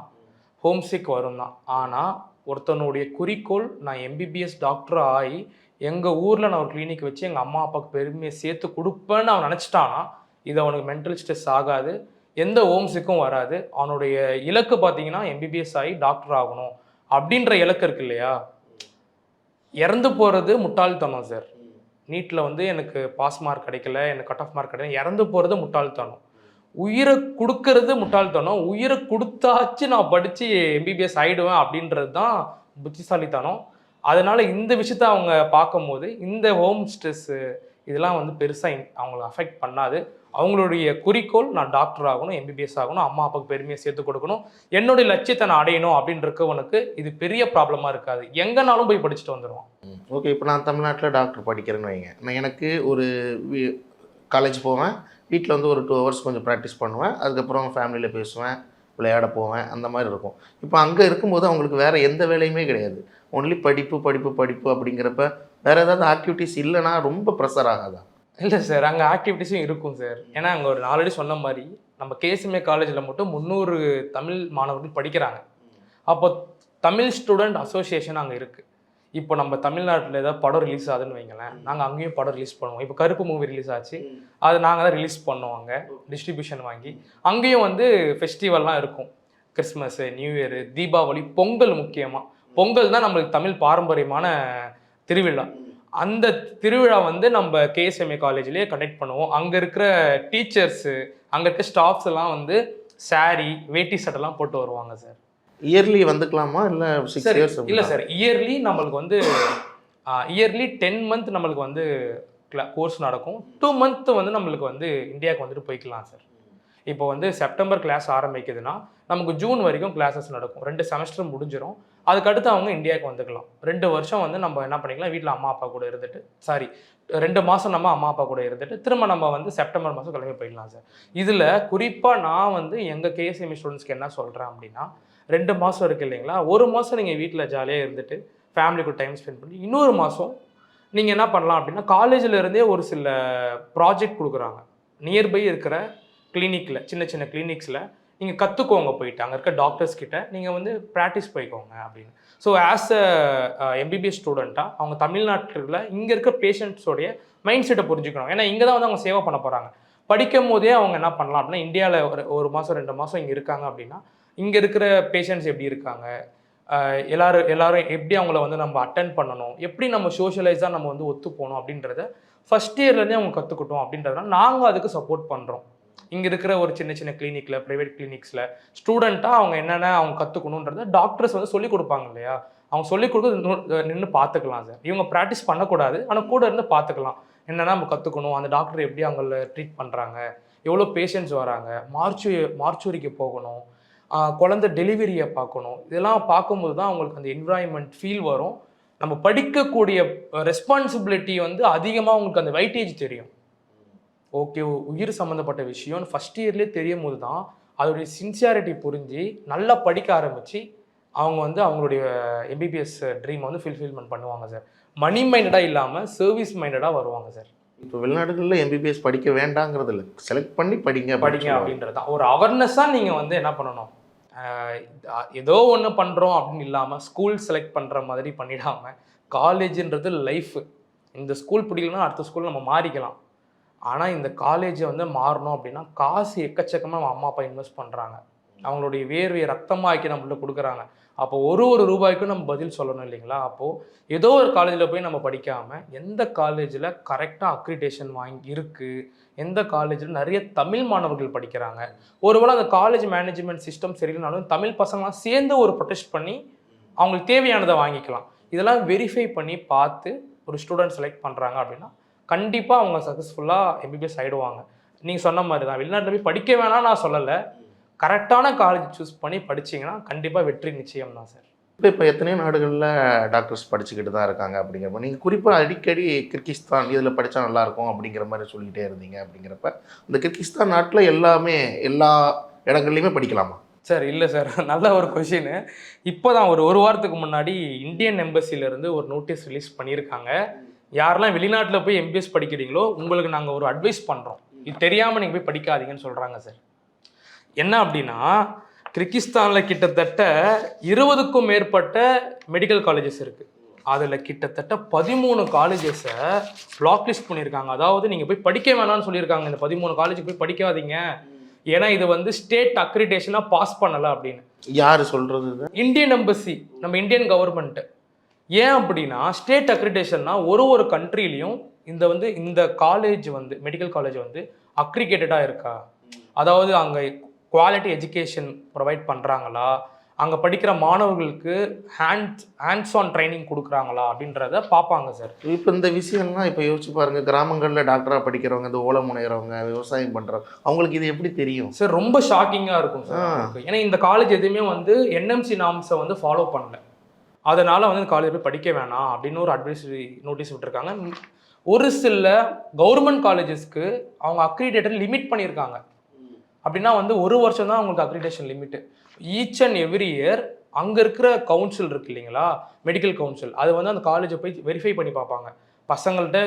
ஹோம்சிக் வரும் தான். ஆனால் ஒருத்தனுடைய குறிக்கோள் நான் எம்பிபிஎஸ் டாக்டர் ஆகி எங்கள் ஊரில் நான் ஒரு கிளினிக் வச்சு எங்கள் அம்மா அப்பாவுக்கு பெருமையை சேர்த்து கொடுப்பேன்னு அவன் நினச்சிட்டானா இது அவனுக்கு மென்டல் ஸ்ட்ரெஸ் ஆகாது, எந்த ஹோம்சிக்கும் வராது. அவனுடைய இலக்கு பார்த்தீங்கன்னா எம்பிபிஎஸ் ஆகி டாக்டர் ஆகணும் அப்படின்ற இலக்கு இருக்கு இல்லையா, இறந்து போகிறது முட்டாள்தனம் சார். நீட்டில் வந்து எனக்கு பாஸ் மார்க் கிடைக்கல, எனக்கு கட் ஆஃப் மார்க் கிடைக்கல, இறந்து போகிறது முட்டாள்தனம். உயிரை கொடுக்கறது முட்டாள்தனம். உயிரை கொடுத்தாச்சு நான் படித்து எம்பிபிஎஸ் ஆகிடுவேன் அப்படின்றது தான் புத்திசாலித்தனம். அதனால் இந்த விஷயத்த அவங்க பார்க்கும்போது இந்த ஹோம் ஸ்ட்ரெஸ்ஸு இதெல்லாம் வந்து பெருசாக அவங்கள அஃபெக்ட் பண்ணாது. அவங்களுடைய குறிக்கோள் நான் டாக்டர் ஆகணும், எம்பிபிஎஸ் ஆகணும், அம்மா அப்பாவுக்கு பெருமையை சேர்த்து கொடுக்கணும், என்னுடைய லட்சியத்தை நான் அடையணும் அப்படின்றவனுக்கு இது பெரிய ப்ராப்ளமாக இருக்காது. எங்கேனாலும் போய் படிச்சுட்டு வந்துடுவான். ஓகே, இப்போ நான் தமிழ்நாட்டில் டாக்டர் படிக்கிறேன்னு வைங்க. நான் எனக்கு ஒரு காலேஜ் போவேன், வீட்டில் வந்து ஒரு 2 ஹவர்ஸ் கொஞ்சம் ப்ராக்டிஸ் பண்ணுவேன், அதுக்கப்புறம் ஃபேமிலியில் பேசுவேன், விளையாட போவேன், அந்த மாதிரி இருக்கும். இப்போ அங்கே இருக்கும்போது அவங்களுக்கு வேறு எந்த வேலையுமே கிடையாது, ஒன்லி படிப்பு படிப்பு படிப்பு. அப்படிங்கிறப்ப வேறு ஏதாவது ஆக்டிவிட்டீஸ் இல்லைன்னா ரொம்ப ப்ரெஷர் ஆகாதா? இல்லை சார், அங்கே ஆக்டிவிட்டீஸும் இருக்கும் சார். ஏன்னா அங்கே ஒரு ஆல்ரெடி சொன்ன மாதிரி நம்ம கேஎஸ்எம்ஏ காலேஜில் மட்டும் 300 தமிழ் மாணவர்கள் படிக்கிறாங்க. அப்போ தமிழ் ஸ்டூடெண்ட் அசோசியேஷன் அங்கே இருக்குது. இப்போ நம்ம தமிழ்நாட்டில் ஏதாவது படம் ரிலீஸ் ஆகுதுன்னு வைங்களேன், நாங்கள் அங்கேயும் படம் ரிலீஸ் பண்ணுவோம். இப்போ கருப்பு மூவி ரிலீஸ் ஆச்சு, அது நாங்கள் தான் ரிலீஸ் பண்ணுவோங்க, டிஸ்ட்ரிபியூஷன் வாங்கி. அங்கேயும் வந்து ஃபெஸ்டிவல்லாம் இருக்கும், Christmas, new year, Deepavali, Pongal. முக்கியமாக பொங்கல் தான் நம்மளுக்கு தமிழ் பாரம்பரியமான திருவிழா. அந்த திருவிழா வந்து நம்ம கேஎஸ்எம்ஏ காலேஜ்லேயே கண்டக்ட் பண்ணுவோம். அங்கே இருக்கிற டீச்சர்ஸு, அங்கே இருக்க ஸ்டாஃப்ஸ் எல்லாம் வந்து சாரி, வேட்டி சட்டெல்லாம் போட்டு வருவாங்க சார். இயர்லி வந்துக்கலாமா இல்லை 6 இயர்ஸ்? இல்லை சார், இயர்லி நம்மளுக்கு வந்து இயர்லி 10 மந்த் நம்மளுக்கு வந்து கோர்ஸ் நடக்கும். 2 மந்த் வந்து நம்மளுக்கு வந்து இந்தியாவுக்கு வந்துட்டு போய்க்கலாம் சார். இப்போ வந்து செப்டம்பர் கிளாஸ் ஆரம்பிக்குதுன்னா நமக்கு ஜூன் வரைக்கும் கிளாஸஸ் நடக்கும். 2 செமஸ்டர் முடிஞ்சிடும். அதுக்கடுத்து அவங்க இந்தியாவுக்கு வந்துக்கலாம். 2 வருஷம் வந்து நம்ம என்ன பண்ணிக்கலாம், வீட்டில் அம்மா அப்பா கூட இருந்துட்டு, 2 மாதம் நம்ம அம்மா அப்பா கூட இருந்துட்டு திரும்ப நம்ம வந்து செப்டம்பர் மாதம் கிளம்பி போயிடலாம் சார். இதில் குறிப்பாக நான் வந்து எங்கள் கேஎஸ்எம்ஏ ஸ்டூடெண்ட்ஸ்க்கு என்ன சொல்கிறேன் அப்படின்னா, 2 மாதம் இருக்குது இல்லைங்களா, 1 மாதம் நீங்கள் வீட்டில் ஜாலியாக இருந்துட்டு ஃபேமிலிக்கு டைம் ஸ்பெண்ட் பண்ணி, இன்னொரு மாதம் நீங்கள் என்ன பண்ணலாம் அப்படின்னா, காலேஜில் இருந்தே ஒரு சில ப்ராஜெக்ட் கொடுக்குறாங்க. நியர்பை இருக்கிற கிளினிக்கில், சின்ன சின்ன கிளினிக்ஸில் நீங்கள் கற்றுக்கோங்க, போயிட்டு அங்கே இருக்க டாக்டர்ஸ் கிட்ட நீங்கள் வந்து ப்ராக்டிஸ் போய்க்கோங்க அப்படின்னு. ஸோ ஆஸ் அ எம்பிபிஎஸ் ஸ்டூடெண்ட்டாக அவங்க தமிழ்நாட்டில் இங்கே இருக்க பேஷண்ட்ஸோடைய மைண்ட் செட்டை புரிஞ்சுக்கணும். ஏன்னா இங்கே தான் வந்து அவங்க சேவை பண்ண போகிறாங்க. படிக்கும் போதே அவங்க என்ன பண்ணலாம் அப்படின்னா, இந்தியாவில் ஒரு மாதம் 2 மாதம் இங்கே இருக்காங்க அப்படின்னா, இங்கே இருக்கிற பேஷண்ட்ஸ் எப்படி இருக்காங்க, எல்லாரும் எப்படி அவங்கள வந்து நம்ம அட்டென்ட் பண்ணணும், எப்படி நம்ம சோஷியலைஸாக நம்ம வந்து ஒத்து போகணும் அப்படின்றத ஃபஸ்ட் இயர்லேருந்தே அவங்க கற்றுக்கிட்டோம். அப்படின்றதுனால நாங்கள் அதுக்கு சப்போர்ட் பண்ணுறோம். இங்கே இருக்கிற ஒரு சின்ன சின்ன கிளினிக்கில், ப்ரைவேட் கிளினிக்ஸில் ஸ்டூடெண்ட்டாக அவங்க என்னென்ன அவங்க கற்றுக்கணுன்றத டாக்டர்ஸ் வந்து சொல்லிக் கொடுப்பாங்க இல்லையா, அவங்க சொல்லிக் கொடுத்து நின்று பார்த்துக்கலாம் சார். இவங்க ப்ராக்டிஸ் பண்ணக்கூடாது, ஆனால் கூட இருந்து பார்த்துக்கலாம் என்னென்னா நம்ம கற்றுக்கணும், அந்த டாக்டர் எப்படி அவங்கள ட்ரீட் பண்ணுறாங்க, எவ்வளோ பேஷண்ட்ஸ் வராங்க, மார்ச்சுரிக்கு போகணும், குழந்தை டெலிவரியை பார்க்கணும். இதெல்லாம் பார்க்கும்போது தான் அவங்களுக்கு அந்த என்விரான்மெண்ட் ஃபீல் வரும். நம்ம படிக்கக்கூடிய ரெஸ்பான்சிபிலிட்டி வந்து அதிகமாக அவங்களுக்கு அந்த வெயிட்டேஜ் தெரியும். ஓகே, உயிர் சம்மந்தப்பட்ட விஷயம்னு ஃபஸ்ட் இயர்லேயே தெரியும் போது தான் அதோடைய சின்சியாரிட்டி புரிஞ்சு நல்லா படிக்க ஆரம்பித்து அவங்க வந்து அவங்களுடைய எம்பிபிஎஸ் ட்ரீம் வந்து ஃபுல்ஃபில்மெண்ட் பண்ணுவாங்க சார். மணி மைண்டடாக இல்லாமல் சர்வீஸ் மைண்டடாக வருவாங்க சார். இப்போ வெளிநாடுகளில் எம்பிபிஎஸ் படிக்க வேண்டாங்கிறது இல்லை, செலக்ட் பண்ணி படிங்க அப்படின்றது தான் ஒரு அவேர்னஸாக நீங்கள் வந்து என்ன பண்ணணும். ஏதோ ஒன்று பண்ணுறோம் அப்படின்னு இல்லாமல் ஸ்கூல் செலக்ட் பண்ணுற மாதிரி பண்ணிடாமல், காலேஜுன்றது லைஃபு. இந்த ஸ்கூல் பிடிக்கலன்னா அடுத்த ஸ்கூல் நம்ம மாறிக்கலாம். ஆனால் இந்த காலேஜை வந்து மாறணும் அப்படின்னா காசு எக்கச்சக்கமாக நம்ம அம்மா அப்பா இன்வெஸ்ட் பண்ணுறாங்க. அவங்களுடைய வேர்வையை ரத்தமாக்கி நம்மள்ட்ட கொடுக்குறாங்க. அப்போ ஒரு ரூபாய்க்கும் நம்ம பதில் சொல்லணும் இல்லைங்களா? அப்போது ஏதோ ஒரு காலேஜில் போய் நம்ம படிக்காமல் எந்த காலேஜில் கரெக்டாக அக்ரிடேஷன் வாங்கி இருக்குது, எந்த காலேஜில் நிறைய தமிழ் மாணவர்கள் படிக்கிறாங்க, ஒருவேளை அந்த காலேஜ் மேனேஜ்மெண்ட் சிஸ்டம் சரியில்லைனாலும் தமிழ் பசங்களாம் சேர்ந்து ஒரு ப்ரொடெஸ்ட் பண்ணி அவங்களுக்கு தேவையானதை வாங்கிக்கலாம். இதெல்லாம் வெரிஃபை பண்ணி பார்த்து ஒரு ஸ்டூடெண்ட் செலக்ட் பண்ணுறாங்க அப்படின்னா கண்டிப்பாக அவங்க சக்ஸஸ்ஃபுல்லாக எம்பிபிஎஸ் ஆகிடுவாங்க. நீங்கள் சொன்ன மாதிரி தான் வெளிநாட்டில் போய் படிக்க வேணாம் நான் சொல்லலை, கரெக்டான காலேஜ் சூஸ் பண்ணி படிச்சிங்கன்னா கண்டிப்பாக வெற்றி நிச்சயம் தான் சார். இப்போ எத்தனையோ நாடுகளில் டாக்டர்ஸ் படிச்சுக்கிட்டு தான் இருக்காங்க. அப்படிங்கிறப்ப நீங்கள் குறிப்பாக அடிக்கடி கிர்கிஸ்தான் இதில் படித்தா நல்லாயிருக்கும் அப்படிங்கிற மாதிரி சொல்லிக்கிட்டே இருந்தீங்க. அப்படிங்கிறப்ப இந்த கிர்கிஸ்தான் நாட்டில் எல்லா இடங்கள்லையுமே படிக்கலாமா சார்? இல்லை சார், நல்ல ஒரு கொஷின். இப்போ தான் ஒரு வாரத்துக்கு முன்னாடி இந்தியன் எம்பசிலேருந்து ஒரு நோட்டீஸ் ரிலீஸ் பண்ணியிருக்காங்க. யாரெல்லாம் வெளிநாட்டில் போய் எம்பிபிஎஸ் படிக்கிறீங்களோ உங்களுக்கு நாங்கள் ஒரு அட்வைஸ் பண்ணுறோம், இது தெரியாமல் நீங்கள் போய் படிக்காதீங்கன்னு சொல்கிறாங்க சார். என்ன அப்படின்னா, கிர்கிஸ்தானில் கிட்டத்தட்ட 20க்கும் மேற்பட்ட மெடிக்கல் காலேஜஸ் இருக்குது. அதில் கிட்டத்தட்ட 13 காலேஜஸை பிளாக் லிஸ்ட் பண்ணியிருக்காங்க. அதாவது நீங்கள் போய் படிக்க வேணாம்னு சொல்லியிருக்காங்க. இந்த 13 காலேஜுக்கு போய் படிக்காதீங்க, ஏன்னா இது வந்து ஸ்டேட் அக்ரிடேஷனாக பாஸ் பண்ணலை அப்படின்னு. யார் சொல்கிறது? இந்தியன் எம்பசி, நம்ம இந்தியன் கவர்மெண்ட்டு. ஏன் அப்படின்னா ஸ்டேட் அக்ரிடேஷன்னா ஒரு கண்ட்ரிலையும் இந்த காலேஜ் வந்து மெடிக்கல் காலேஜ் வந்து அக்ரிகேட்டடாக இருக்கா, அதாவது அங்கே குவாலிட்டி எஜுகேஷன் ப்ரொவைட் பண்ணுறாங்களா, அங்கே படிக்கிற மாணவர்களுக்கு ஹேண்ட்ஸ் ஆன் ட்ரைனிங் கொடுக்குறாங்களா அப்படின்றத பார்ப்பாங்க சார். இப்போ இந்த விஷயம்லாம் இப்போ யோசிச்சு பாருங்கள், கிராமங்களில் டாக்டராக படிக்கிறவங்க, இந்த ஓலை முனைகிறவங்க, விவசாயம் பண்ணுறவங்க, அவங்களுக்கு இது எப்படி தெரியும் சார்? ரொம்ப ஷாக்கிங்காக இருக்கும் சார். ஏன்னா இந்த காலேஜ் எதுவுமே வந்து என்எம்சி நாம்ஸை வந்து ஃபாலோ பண்ணல. அதனால் வந்து காலேஜ் போய் படிக்க வேணாம் அப்படின்னு ஒரு அட்வைசரி நோட்டீஸ் விட்டுருக்காங்க. ஒரு சில கவர்மெண்ட் காலேஜஸ்க்கு அவங்க அக்ரிடேட்டர் லிமிட் பண்ணியிருக்காங்க. அப்படின்னா வந்து 1 வருஷம் தான் அவங்களுக்கு accreditation limit. Each and every year அங்கே இருக்கிற கவுன்சில் இருக்கு இல்லைங்களா, மெடிக்கல் கவுன்சில், அது வந்து அந்த காலேஜை போய் வெரிஃபை பண்ணி பார்ப்பாங்க. பசங்கள்கிட்ட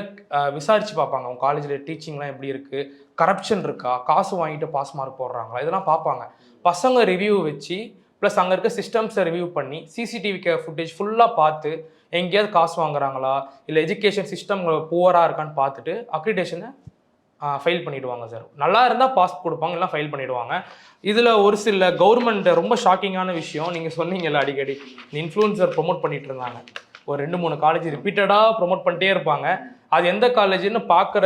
விசாரித்து பார்ப்பாங்க, அவங்க காலேஜில் டீச்சிங்லாம் எப்படி இருக்குது, கரப்ஷன் இருக்கா, காசு வாங்கிட்டு பாஸ் மார்க் போடுறாங்களா, இதெல்லாம் பார்ப்பாங்க. பசங்க ரிவ்யூ வச்சு ப்ளஸ் அங்கே இருக்க சிஸ்டம்ஸை ரிவ்யூ பண்ணி சிசிடிவி ஃபுட்டேஜ் ஃபுல்லாக பார்த்து எங்கேயாவது காசு வாங்குறாங்களா இல்லை எஜுகேஷன் சிஸ்டம் புவராக இருக்கான்னு பார்த்துட்டு அக்ரிடேஷனை ஃபைல் பண்ணிவிடுவாங்க சார். நல்லா இருந்தால் பாஸ் கொடுப்பாங்க, இல்லை ஃபைல் பண்ணிவிடுவாங்க. இதில் ஒரு சில கவர்மெண்ட் ரொம்ப ஷாக்கிங்கான விஷயம், நீங்கள் சொன்னீங்கல்ல அடிக்கடி இந்த இன்ஃப்ளூயன்சர் ப்ரொமோட் பண்ணிகிட்டு இருந்தாங்க. ஒரு 2-3 காலேஜ் ரிப்பீட்டடாக ப்ரொமோட் பண்ணிட்டே இருப்பாங்க. அது எந்த காலேஜுன்னு பார்க்குற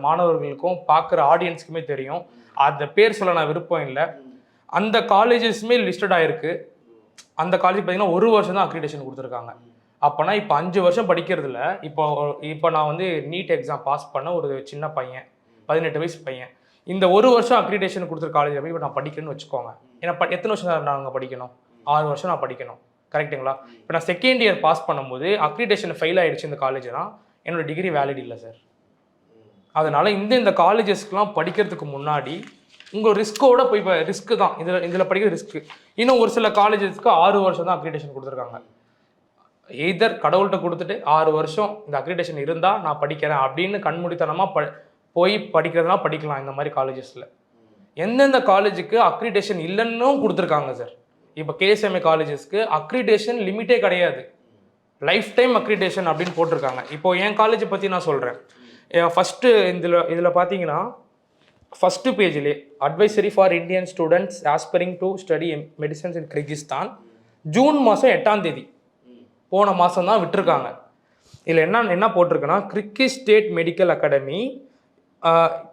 மாணவர்களுக்கும் பார்க்குற ஆடியன்ஸுக்குமே தெரியும். அந்த பேர் சொல்ல நான் விருப்பம் இல்லை. அந்த காலேஜஸ்மே லிஸ்டட் ஆகிருக்கு. அந்த காலேஜ் பார்த்தீங்கன்னா 1 வருஷம் தான் அக்ரிடேஷன் கொடுத்துருக்காங்க. அப்போனா இப்போ 5 வருஷம் படிக்கிறதுல இப்போ நான் வந்து நீட் எக்ஸாம் பாஸ் பண்ண ஒரு சின்ன பையன், 18 வயசு பையன், இந்த 1 வருஷம் அக்ரிடேஷன் கொடுத்துருக்க காலேஜில் போய் இப்போ நான் படிக்கணும்னு வச்சுக்கோங்க. ஏன்னா எத்தனை வருஷம் நாங்கள் படிக்கணும்? 6 வருஷம் நான் படிக்கணும், கரெக்டுங்களா? இப்போ நான் செகண்ட் இயர் பாஸ் பண்ணும்போது அக்ரிடேஷன் ஃபெயில் ஆகிடுச்சு இந்த காலேஜ்னா என்னோட டிகிரி வேலிட் இல்லை சார். அதனால் இந்த காலேஜஸ்க்கெலாம் படிக்கிறதுக்கு முன்னாடி உங்கள் ரிஸ்க்கோட போய் இப்போ ரிஸ்க்கு தான் இதில் படிக்கிற ரிஸ்க்கு. இன்னும் ஒரு சில காலேஜஸ்க்கு 6 வருஷம் தான் அக்ரிடேஷன் கொடுத்துருக்காங்க. எய்தர் கடவுள்கிட்ட கொடுத்துட்டு 6 வருஷம் இந்த அக்ரிடேஷன் இருந்தால் நான் படிக்கிறேன் அப்படின்னு கண்மூடித்தனமாக போய் படிக்கிறதுனா படிக்கலாம். இந்த மாதிரி காலேஜஸில் எந்தெந்த காலேஜுக்கு அக்ரிடேஷன் இல்லைன்னும் கொடுத்துருக்காங்க சார். இப்போ கேஎஸ்எம்ஏ காலேஜஸ்க்கு அக்ரிடேஷன் லிமிட்டே கிடையாது, லைஃப் டைம் அக்ரிடேஷன் அப்படின்னு போட்டிருக்காங்க. இப்போ என் காலேஜை பற்றி நான் சொல்கிறேன். ஃபஸ்ட்டு இதில் பார்த்தீங்கன்னா ஃபஸ்ட்டு பேஜிலே advisory for Indian students aspiring to study medicines in Kyrgyzstan, June மாதம் 8ஆம் தேதி போன மாதம் தான் விட்டுருக்காங்க. இதில் என்ன போட்டிருக்குன்னா, கிர்கிஸ் ஸ்டேட் மெடிக்கல் அகாடமி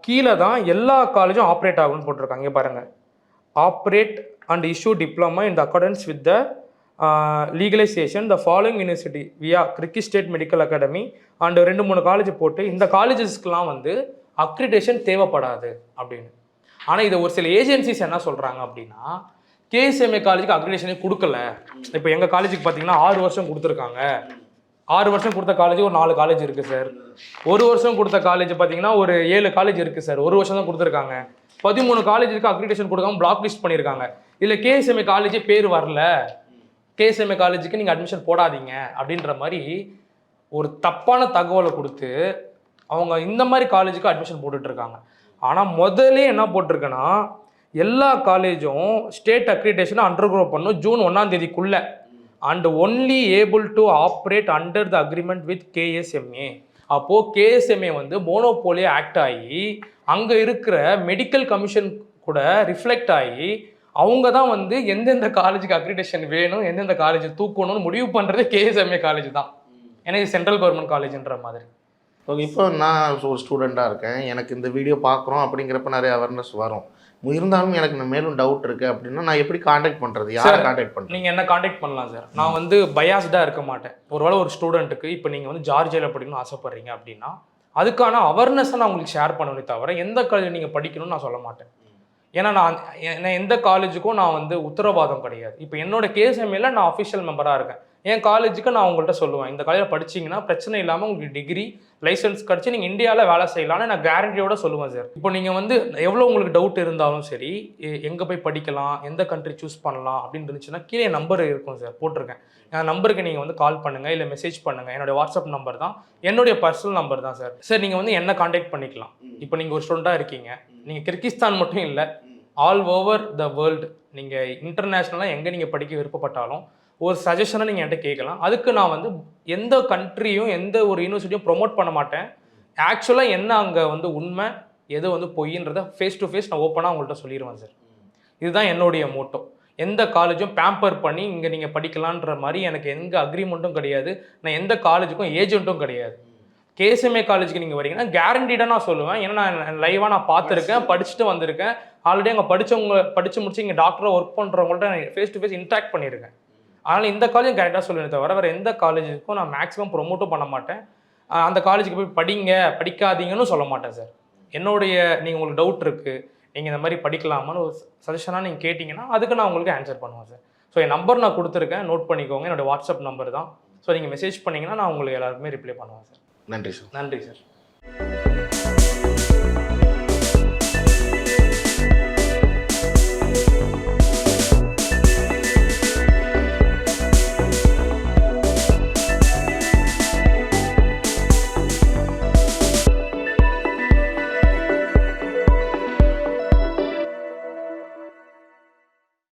கீழே தான் எல்லா காலேஜும் ஆப்ரேட் ஆகும்னு போட்டிருக்காங்க. பாருங்கள், operate and issue diploma in the accordance with the legalisation the following university via Kyrgyz state medical academy and 2-3 college போட்டு இந்த காலேஜஸ்க்கெலாம் வந்து அக்ரிடேஷன் தேவைப்படாது அப்படின்னு. ஆனால் இதை ஒரு சில ஏஜென்சிஸ் என்ன சொல்கிறாங்க அப்படின்னா, கேஎஸ்எம்ஏ காலேஜுக்கு அக்ரிடேஷனே கொடுக்கல. இப்போ எங்கள் காலேஜுக்கு பார்த்தீங்கன்னா 6 வருஷம் கொடுத்துருக்காங்க. 6 வருஷம் கொடுத்த காலேஜ் ஒரு 4 காலேஜ் இருக்குது சார். 1 வருஷம் கொடுத்த காலேஜ் பார்த்தீங்கன்னா ஒரு 7 காலேஜ் இருக்குது சார். 1 வருஷம் தான் கொடுத்துருக்காங்க. 13 காலேஜுக்கு அக்ரிடேஷன் கொடுக்காம பிளாக் லிஸ்ட் பண்ணியிருக்காங்க. இல்லை கேஎஸ்எம்ஏ காலேஜே பேர் வரல, கேஎஸ்எம்ஏ காலேஜுக்கு நீங்கள் அட்மிஷன் போடாதீங்க அப்படின்ற மாதிரி ஒரு தப்பான தகவலை கொடுத்து அவங்க இந்த மாதிரி காலேஜுக்கு அட்மிஷன் போட்டுட்ருக்காங்க. ஆனால் முதல்ல என்ன போட்டிருக்கேன்னா, எல்லா காலேஜும் ஸ்டேட் அக்ரிடேஷனை அண்டர்கோ பண்ணும் ஜூன் 1ஆம் தேதிக்குள்ளே and only able to operate under the agreement with KSMA. அப்போது கேஎஸ்எம்ஏ வந்து மோனோபோலி ஆக்ட் ஆகி அங்கே இருக்கிற மெடிக்கல் கமிஷன் கூட ரிஃப்ளெக்ட் ஆகி அவங்க தான் வந்து எந்தெந்த காலேஜுக்கு அக்ரிடேஷன் வேணும், எந்தெந்த காலேஜ் தூக்கணும்னு முடிவு பண்ணுறது கேஎஸ்எம்ஏ காலேஜ் தான். எனக்கு சென்ட்ரல் கவர்மெண்ட் காலேஜ்ன்ற மாதிரி. ஓகே, இப்போ நான் ஒரு ஸ்டூடெண்ட்டாக இருக்கேன், எனக்கு இந்த வீடியோ பார்க்குறோம் அப்படிங்கிறப்ப நிறைய அவேர்னஸ் வரும். இருந்தாலும் எனக்கு மேலும் டவுட் இருக்குது அப்படின்னா நான் எப்படி காண்டாக்ட் பண்ணுறது, யாரை காண்டாக்ட் பண்ணுறது? நீங்கள் என்ன காண்டாக்ட் பண்ணலாம் சார். நான் வந்து பயாஸ்டாக இருக்க மாட்டேன். ஒருவேளை ஒரு ஸ்டூடெண்ட்டுக்கு இப்போ நீங்கள் வந்து ஜார்ஜியாவில் படிக்கணும்னு ஆசைப்பட்றீங்க அப்படின்னா அதுக்கான அவேர்னஸை நான் உங்களுக்கு ஷேர் பண்ணுவேனே தவிர எந்த காலேஜ் நீங்கள் படிக்கணும்னு நான் சொல்ல மாட்டேன். ஏன்னா நான் எந்த காலேஜுக்கும் நான் வந்து உத்தரவாதம் கிடையாது. இப்போ என்னோட கேஎஸ்எம்ஏல நான் அஃபிஷியல் மெம்பராக இருக்கேன். என் காலேஜுக்கு நான் உங்கள்கிட்ட சொல்லுவேன், இந்த காலேஜில் படிச்சிங்கன்னா பிரச்சனை இல்லாமல் உங்களுக்கு டிகிரி லைசன்ஸ் கிடச்சி நீங்கள் இந்தியாவில் வேலை செய்யலான்னு நான் கேரண்டியோட சொல்லுவேன் சார். இப்போ நீங்கள் வந்து எவ்வளோ உங்களுக்கு டவுட் இருந்தாலும் சரி, எங்கே போய் படிக்கலாம், எந்த கண்ட்ரி சூஸ் பண்ணலாம் அப்படின்னு இருந்துச்சுன்னா கீழே நம்பர் இருக்கும் சார், போட்டிருக்கேன். என் நம்பருக்கு நீங்கள் வந்து கால் பண்ணுங்கள், இல்லை மெசேஜ் பண்ணுங்கள். என்னுடைய வாட்ஸ்அப் நம்பர் தான், என்னுடைய பர்சனல் நம்பர் தான் சார். சார் நீங்கள் வந்து என்ன காண்டாக்ட் பண்ணிக்கலாம். இப்போ நீங்கள் ஒரு ஸ்டூடெண்ட்டாக இருக்கீங்க, நீங்கள் கிர்கிஸ்தான் மட்டும் இல்லை, ஆல் ஓவர் த வேர்ல்டு, நீங்கள் இன்டர்நேஷ்னலாக எங்கே நீங்கள் படிக்க விருப்பப்பட்டாலும் ஒரு சஜஷனை நீங்கள் என்கிட்ட கேட்கலாம். அதுக்கு நான் வந்து எந்த கண்ட்ரியும் எந்த ஒரு யூனிவர்சிட்டியும் ப்ரொமோட் பண்ண மாட்டேன். ஆக்சுவலாக என்ன அங்கே வந்து உண்மை எது வந்து பொய்ன்றதை ஃபேஸ் டு ஃபேஸ் நான் ஓப்பனாக உங்கள்கிட்ட சொல்லிடுவேன் சார். இதுதான் என்னுடைய மோட்டோ. எந்த காலேஜும் பேம்பர் பண்ணி இங்கே நீங்கள் படிக்கலான்ற மாதிரி எனக்கு எந்த அக்ரிமெண்ட்டும் கிடையாது. நான் எந்த காலேஜுக்கும் ஏஜென்ட்டும் கிடையாது. கேஎஸ்எம்ஏ காலேஜுக்கு நீங்கள் வரீங்கன்னா கேரண்டீடாக நான் சொல்லுவேன். ஏன்னா நான் லைவாக நான் பார்த்துருக்கேன், படிச்சுட்டு வந்திருக்கேன். ஆல்ரெடி அங்கே படித்து முடிச்சு இங்கே டாக்டராக ஒர்க் பண்ணுறவங்கள்ட்ட நான் ஃபேஸ் டு ஃபேஸ் இன்ட்ராக்ட் பண்ணியிருக்கேன். அதனால் இந்த காலேஜும் கேரண்டாக சொல்லுவேன் தவிர வேறு எந்த காலேஜுக்கும் நான் மேக்ஸிமம் ப்ரொமோட்டும் பண்ண மாட்டேன். அந்த காலேஜுக்கு போய் படிங்க படிக்காதீங்கன்னு சொல்ல மாட்டேன் சார். என்னுடைய நீங்கள் உங்களுக்கு டவுட் இருக்குது, நீங்கள் இந்த மாதிரி படிக்கலாமான்னு ஒரு சஜஷனாக நீங்கள் கேட்டிங்கன்னா அதுக்கு நான் உங்களுக்கு ஆன்சர் பண்ணுவேன் சார். ஸோ என் நம்பர் நான் கொடுத்துருக்கேன், நோட் பண்ணிக்கோங்க. என்னோடய வாட்ஸ்அப் நம்பர் தான். ஸோ நீங்கள் மெசேஜ் பண்ணிங்கன்னா நான் உங்களுக்கு எல்லாருக்குமே ரிப்ளை பண்ணுவேன் சார். நன்றி சார். நன்றி சார்.